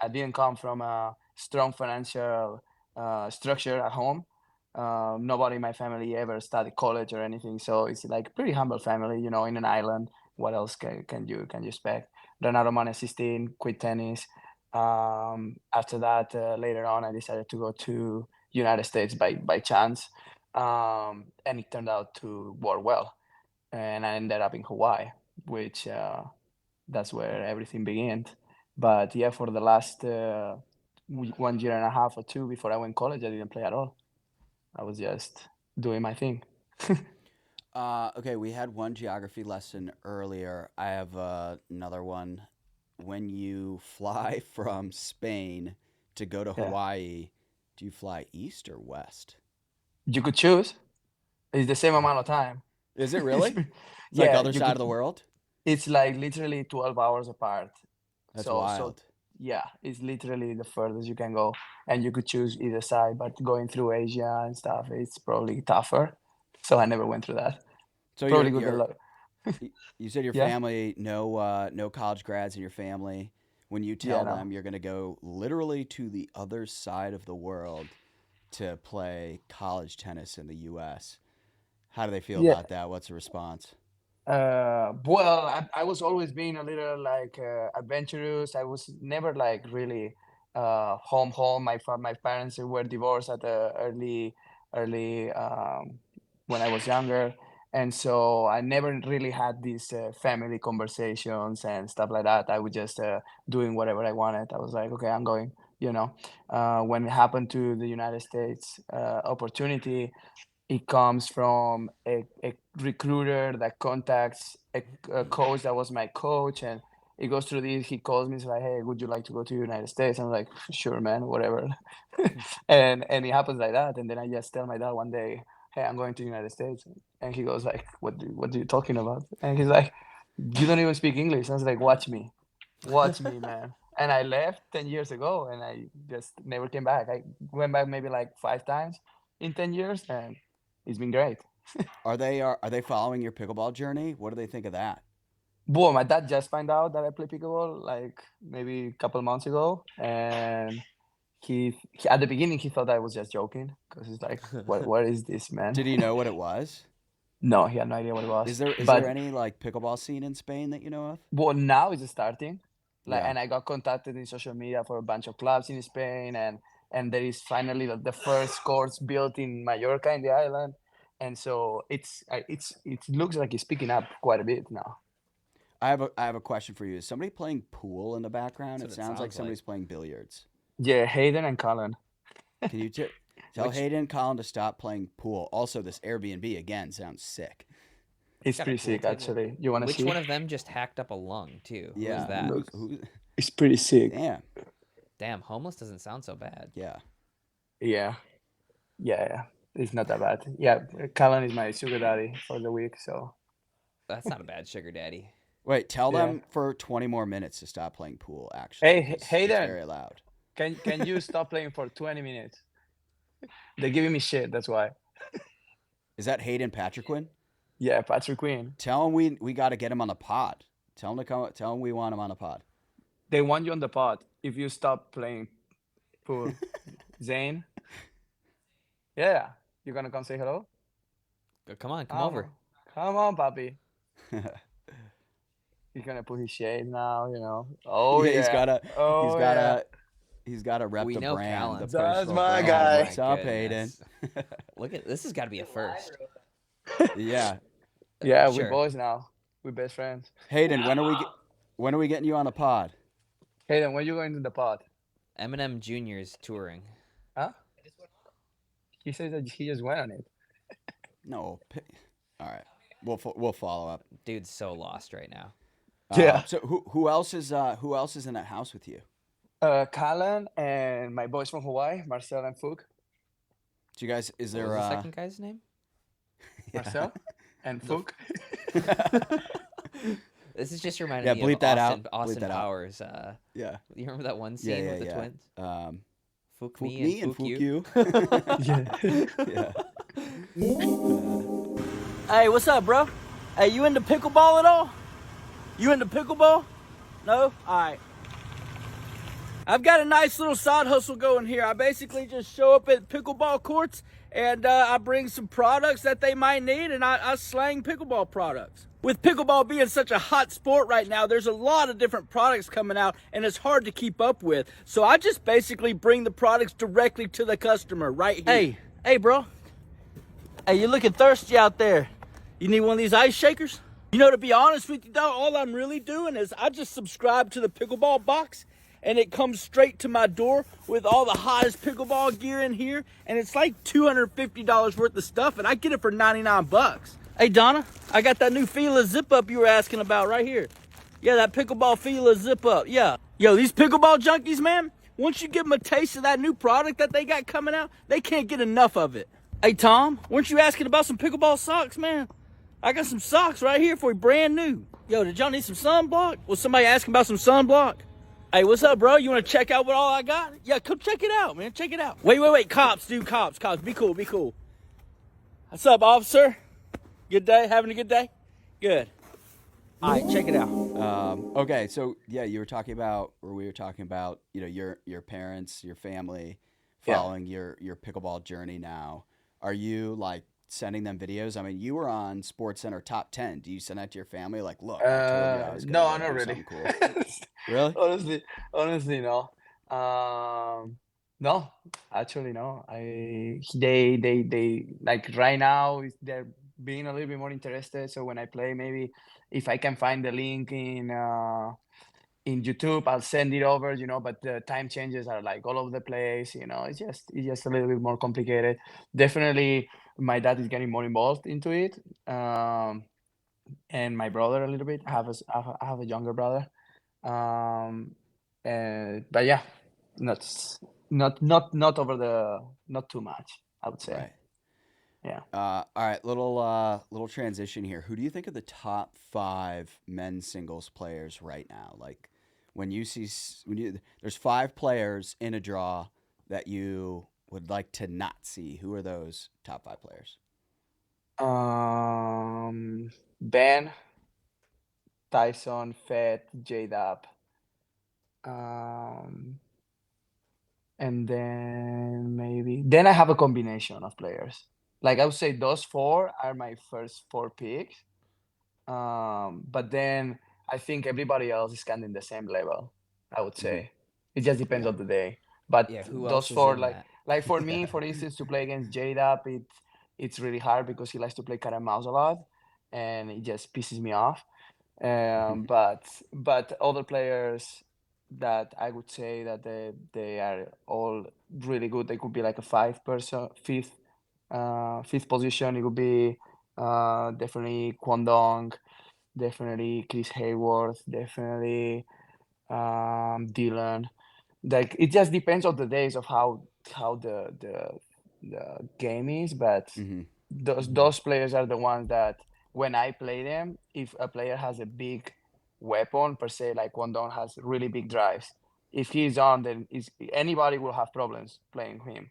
didn't come from a strong financial structure at home. Nobody in my family ever studied college or anything, so it's like pretty humble family, in an island. What else can you expect? Ran out of money at 16, quit tennis. After that, later on, I decided to go to United States by chance, and it turned out to work well. And I ended up in Hawaii, which that's where everything began. But yeah, for the last 1 year and a half or two before I went to college, I didn't play at all. I was just doing my thing. Okay, we had one geography lesson earlier. I have another one. When you fly from Spain to go to Yeah. Hawaii, do you fly east or west? You could choose. It's the same amount of time. Is it really? It's Yeah, like other you side of could- the world? It's like literally 12 hours apart. That's So wild. yeah, it's literally the furthest you can go, and you could choose either side. But going through Asia and stuff, it's probably tougher. So I never went through that. So Probably good luck. you said your Yeah. family, no college grads in your family. When you tell no. them you're going to go literally to the other side of the world to play college tennis in the U.S., how do they feel Yeah. about that? What's the response? Well, I was always being a little like adventurous. I was never like really home. My parents were divorced at the early when I was younger, and so I never really had these family conversations and stuff like that. I was just doing whatever I wanted. I was like, okay, I'm going. When it happened to the United States opportunity, it comes from a recruiter that contacts a coach that was my coach, and it goes through this. He calls me, he's like, hey, would you like to go to the United States? I'm like, sure, man, whatever. and it happens like that. And then I just tell my dad one day, hey, I'm going to the United States. And he goes like, what are you talking about? And he's like, you don't even speak English. I was like, watch me, man. And I left 10 years ago, and I just never came back. I went back maybe like 5 times in 10 years, and it's been great. Are they following your pickleball journey? What do they think of that? Boom, my dad just found out that I play pickleball like maybe a couple months ago, and he at the beginning he thought I was just joking because he's like, what is this, man? Did he know what it was? No, he had no idea what it was. Is there But any like pickleball scene in Spain that you know of? well, now it's starting. Like, Yeah. and I got contacted in social media for a bunch of clubs in Spain, and there is finally the first courts built in Mallorca in the island, and so it looks like it's picking up quite a bit now. I have a question for you. Is somebody playing pool in the background? That's It what it sounds like sounds somebody's like. playing billiards. Yeah, Hayden and Colin. Can you tell Hayden and Colin to stop playing pool? Also, this Airbnb again sounds sick. It's Got a pretty pool sick, table. actually. You want to Which see? one of them just hacked up a lung too? Who Yeah. is that? Who, It's pretty sick. damn. Damn, homeless doesn't sound so bad. Yeah. Yeah. It's not that bad. Yeah, Colin is my sugar daddy for the week, so That's not a bad sugar daddy. Wait, tell Yeah. them for 20 more minutes to stop playing pool. Actually, Hey, 'cause it's Hayden. very loud. Can you stop playing for 20 minutes? They're giving me shit, that's why. Is that Hayden Patriquin? Yeah, Patrick Quinn. Tell him we got to get him on the pod. Tell him to come. Tell him we want him on the pod. They want you on the pod if you stop playing pool. Zane? Yeah. You gonna come say hello? Come on, come over. Come on, papi. He's gonna put his shade now. Oh yeah. He's gotta rep We the know brand. Callan. The That's personal my brand. guy. What's up, Hayden? Goodness. Look at this. Has got to be a first. Yeah, Yeah, Sure. we're boys now. We're best friends. Hayden. When are we getting you on the pod? Hayden, when you going to the pod? Eminem Jr.'s touring. Huh? He says that he just went on it. No. All right. We'll follow up. Dude's so lost right now. Yeah. So who else is in that house with you? Callan and my boys from Hawaii, Marcel and Fook. Do you guys? Is What there was the second guy's name? Yeah. Marcel and Fook. This is just reminding Yeah, me bleep of that out. Austin Bleep that out. Powers. Yeah. You remember that one scene with the twins? Fook Fook me and Fook you. Yeah. Hey, what's up, bro? Hey, you into pickleball at all? You into pickleball? No? Alright. I've got a nice little side hustle going here. I basically just show up at pickleball courts and I bring some products that they might need, and I slang pickleball products. With pickleball being such a hot sport right now, there's a lot of different products coming out and it's hard to keep up with. So I just basically bring the products directly to the customer right here. Hey, bro. Hey, you're looking thirsty out there. You need one of these ice shakers? You know, to be honest with you, though, all I'm really doing is I just subscribe to the pickleball box, and it comes straight to my door with all the hottest pickleball gear in here, and it's like $250 worth of stuff, and I get it for 99 bucks. Hey, Donna, I got that new Fila zip-up you were asking about right here. Yeah, that pickleball Fila zip-up, yeah. Yo, these pickleball junkies, man, once you give them a taste of that new product that they got coming out, they can't get enough of it. Hey, Tom, weren't you asking about some pickleball socks, man? I got some socks right here for you, brand new. Yo, did y'all need some sunblock? Was somebody asking about some sunblock? Hey, what's up, bro? You want to check out what all I got? Yeah, come check it out, man. Check it out. Wait. Cops, dude. Cops. Be cool. What's up, officer? Good day? Having a good day? Good. All right, check it out. Okay, so yeah, we were talking about, your parents, your family, following your pickleball journey now. Are you like sending them videos? I mean, you were on SportsCenter Top 10. Do you send that to your family? Like, look, I told you I was gonna No, go not do really. something cool. Really? Honestly, no. No, actually no. They like right now they're being a little bit more interested. So when I play, maybe if I can find the link in YouTube, I'll send it over, but the time changes are like all over the place, it's just a little bit more complicated. Definitely my dad is getting more involved into it. And my brother a little bit. I have a younger brother. Um, but yeah, not not over not too much, I would say. Right. Yeah. All right, little transition here. Who do you think are the top 5 men's singles players right now? Like when you see there's 5 players in a draw that you would like to not see. Who are those top 5 players? Ben, Tyson, Fed, J-Dub. Um, and then I have a combination of players. Like I would say those 4 are my first 4 picks. But then I think everybody else is kind of in the same level, I would Hmm. say. It just depends Yeah. on the day. But Yeah, who those else is 4, in like that? like for me, for instance, to play against J-Dub, it's really hard because he likes to play cat and mouse a lot, and it just pisses me off. But other players that I would say that they are all really good. They could be like a fifth position. It could be definitely Kwon, definitely Chris Hayworth, definitely Dylan. Like it just depends on the days of how the game is, but Hmm. those players are the ones that when I play them, if a player has a big weapon per se, like Kwon has really big drives, if he's on, then anybody will have problems playing him.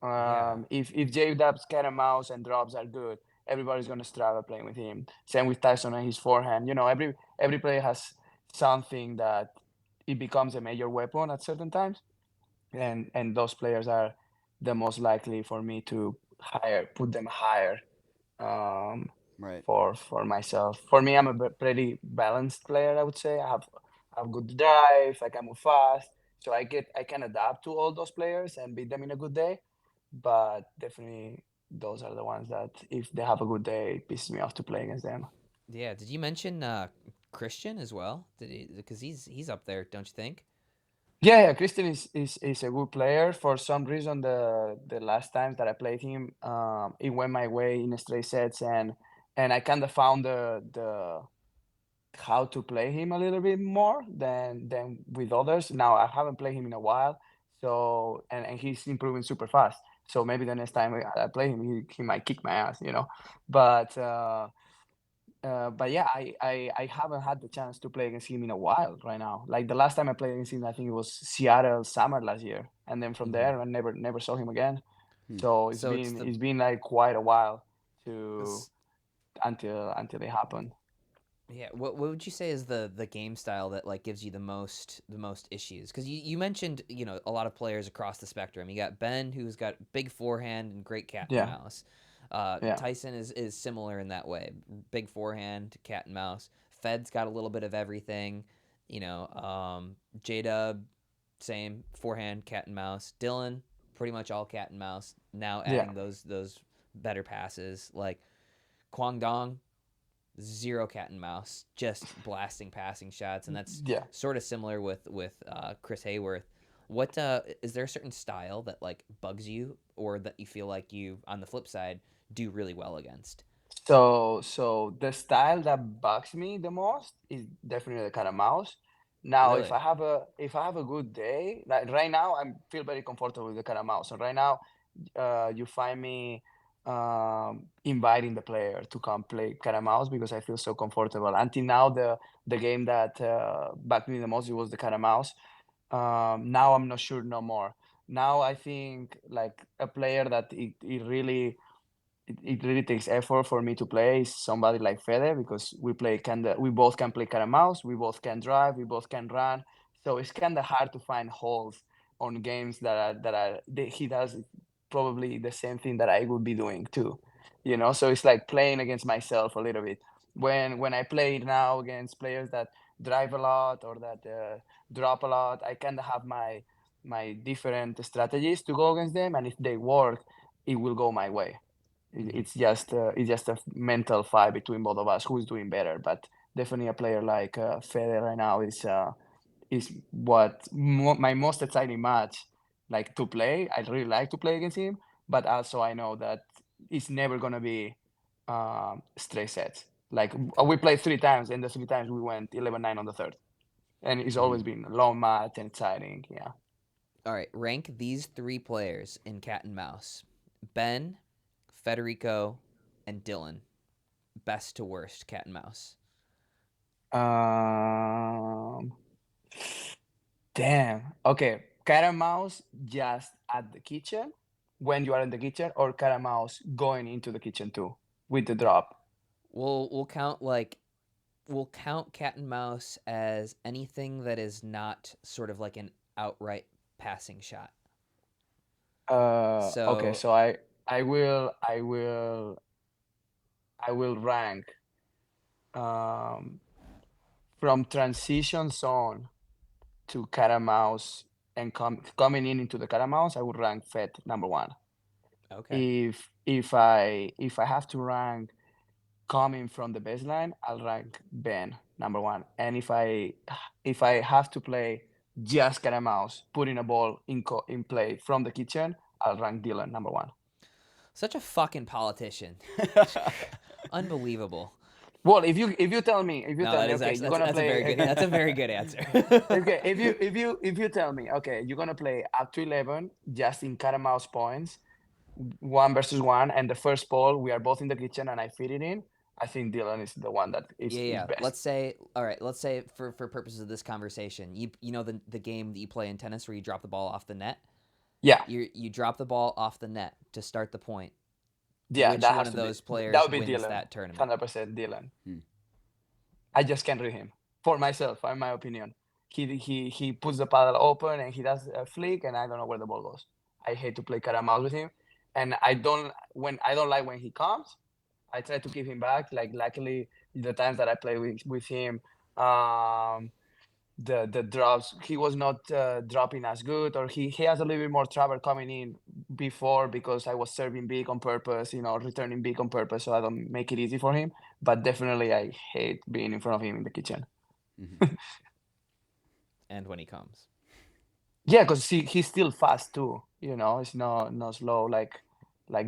Yeah. If J Dub's cat and mouse and drops are good, everybody's gonna struggle playing with him. Same with Tyson and his forehand. Every player has something that it becomes a major weapon at certain times, and those players are the most likely for me to put them higher um, Right. for myself. For me, I'm a pretty balanced player. I would say I have good drive. I can move fast, so I can adapt to all those players and beat them in a good day. But definitely, those are the ones that if they have a good day, it pisses me off to play against them. Yeah. Did you mention Christian as well? Did he? Because he's up there, don't you think? Yeah, Christian is a good player. For some reason, the last times that I played him, it went my way in straight sets, and I kind of found the how to play him a little bit more than with others. Now I haven't played him in a while, so and he's improving super fast. So maybe the next time I play him, he might kick my ass. But but yeah, I haven't had the chance to play against him in a while right now. Like the last time I played against him, I think it was Seattle summer last year, and then from Mm-hmm. there I never saw him again. Hmm. So it's So it's been the it's been like quite a while to s- until it happened. yeah. What would you say is the game style that like gives you the most issues? Because you mentioned a lot of players across the spectrum. You got Ben who's got big forehand and great cat and Yeah, mouse. yeah, Tyson is similar in that way. Big forehand, cat and mouse. Fed's got a little bit of everything. J Dub, same forehand, cat and mouse. Dylan, pretty much all cat and mouse. Now yeah, adding those better passes like Kwang Dong, zero cat and mouse, just blasting passing shots, and that's yeah. sort of similar with Chris Hayworth. What is there a certain style that like bugs you, or that you feel like you on the flip side do really well against? So the style that bugs me the most is definitely the cat and mouse. Now, if Really? I have a good day, like right now, I feel very comfortable with the cat and mouse. So right now, you find me inviting the player to come play cat and mouse because I feel so comfortable. Until now, the game that bugged me the most it was the cat and mouse. Now I'm not sure no more. Now I think like a player that it really takes effort for me to play somebody like Fede because we both can play cat and mouse, we both can drive, we both can run. So it's kind of hard to find holes on games that he does probably the same thing that I would be doing too. So it's like playing against myself a little bit. When I play now against players that drive a lot or that drop a lot, I kind of have my different strategies to go against them, and if they work, it will go my way. It's just a mental fight between both of us who is doing better. But definitely a player like Federer right now is what my most exciting match like to play. I really like to play against him, but also I know that it's never gonna be straight sets. Like we played 3 times, and the 3 times we went 11-9 on the third, and it's always been a long match and exciting. Yeah. All right, rank these 3 players in cat and mouse: Ben, Federico, and Dylan. Best to worst, cat and mouse. Damn. Okay. Cat and mouse just at the kitchen when you are in the kitchen, or cat and mouse going into the kitchen too with the drop. We'll count cat and mouse as anything that is not sort of like an outright passing shot. Okay. So I will rank from transition zone to cat and mouse and coming into the cat and mouse. I would rank Fed number 1. Okay. If I have to rank coming from the baseline, I'll rank Ben number 1. And if I have to play just cat and mouse, putting a ball in play from the kitchen, I'll rank Dylan number 1. Such a fucking politician. Unbelievable. Well, if you tell me, okay, that's a very good answer. Okay, if you tell me, okay, you're gonna play up to 11 just in cat and mouse points, 1 versus 1, and the first ball we are both in the kitchen and I fit it in, I think Dylan is the one that is best. Let's say for purposes of this conversation, you know the game that you play in tennis where you drop the ball off the net. Yeah. You drop the ball off the net to start the point. Yeah, Which that one has of to those players that would be wins Dylan, that tournament? 100% Dylan. I just can't read him for myself, in my opinion. He puts the paddle open and he does a flick, and I don't know where the ball goes. I hate to play cat and mouse with him, and I don't like when he comes. I try to give him back. Like luckily, the times that I play with him, the drops, he was not dropping as good, or he has a little bit more trouble coming in before because I was serving big on purpose, returning big on purpose, so I don't make it easy for him. But definitely I hate being in front of him in the kitchen. And when he comes. Yeah, because he's still fast too. It's not slow. Like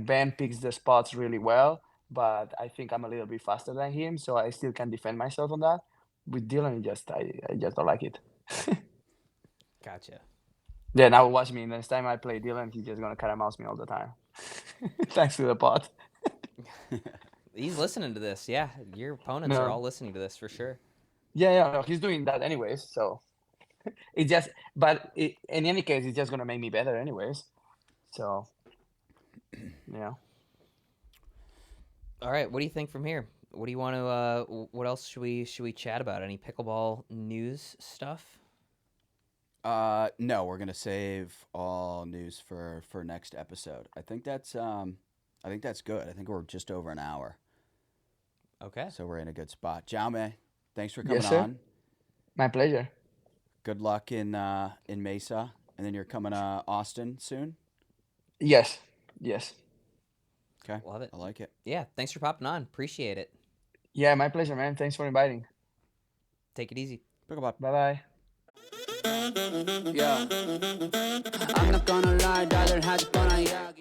Ben picks the spots really well, but I think I'm a little bit faster than him, so I still can defend myself on that. With Dylan, I just don't like it. Gotcha. Yeah, now watch me. Next time I play Dylan, he's just gonna cat and mouse me all the time. Thanks to the pod. He's listening to this. Yeah, your opponents are all listening to this for sure. Yeah, no, he's doing that anyways. So it just, in any case, it's just gonna make me better anyways. So yeah. All right, what do you think from here? What do you want to? What else should we chat about? Any pickleball news stuff? No, we're gonna save all news for next episode. I think that's good. I think we're just over an hour. Okay. So we're in a good spot. Jaume, thanks for coming on. My pleasure. Good luck in Mesa, and then you're coming to Austin soon. Yes. Okay. Love it. I like it. Yeah. Thanks for popping on. Appreciate it. Yeah, my pleasure, man. Thanks for inviting. Take it easy. PicklePod. Bye. Yeah. I'm not gonna lie, rather had fun, yeah.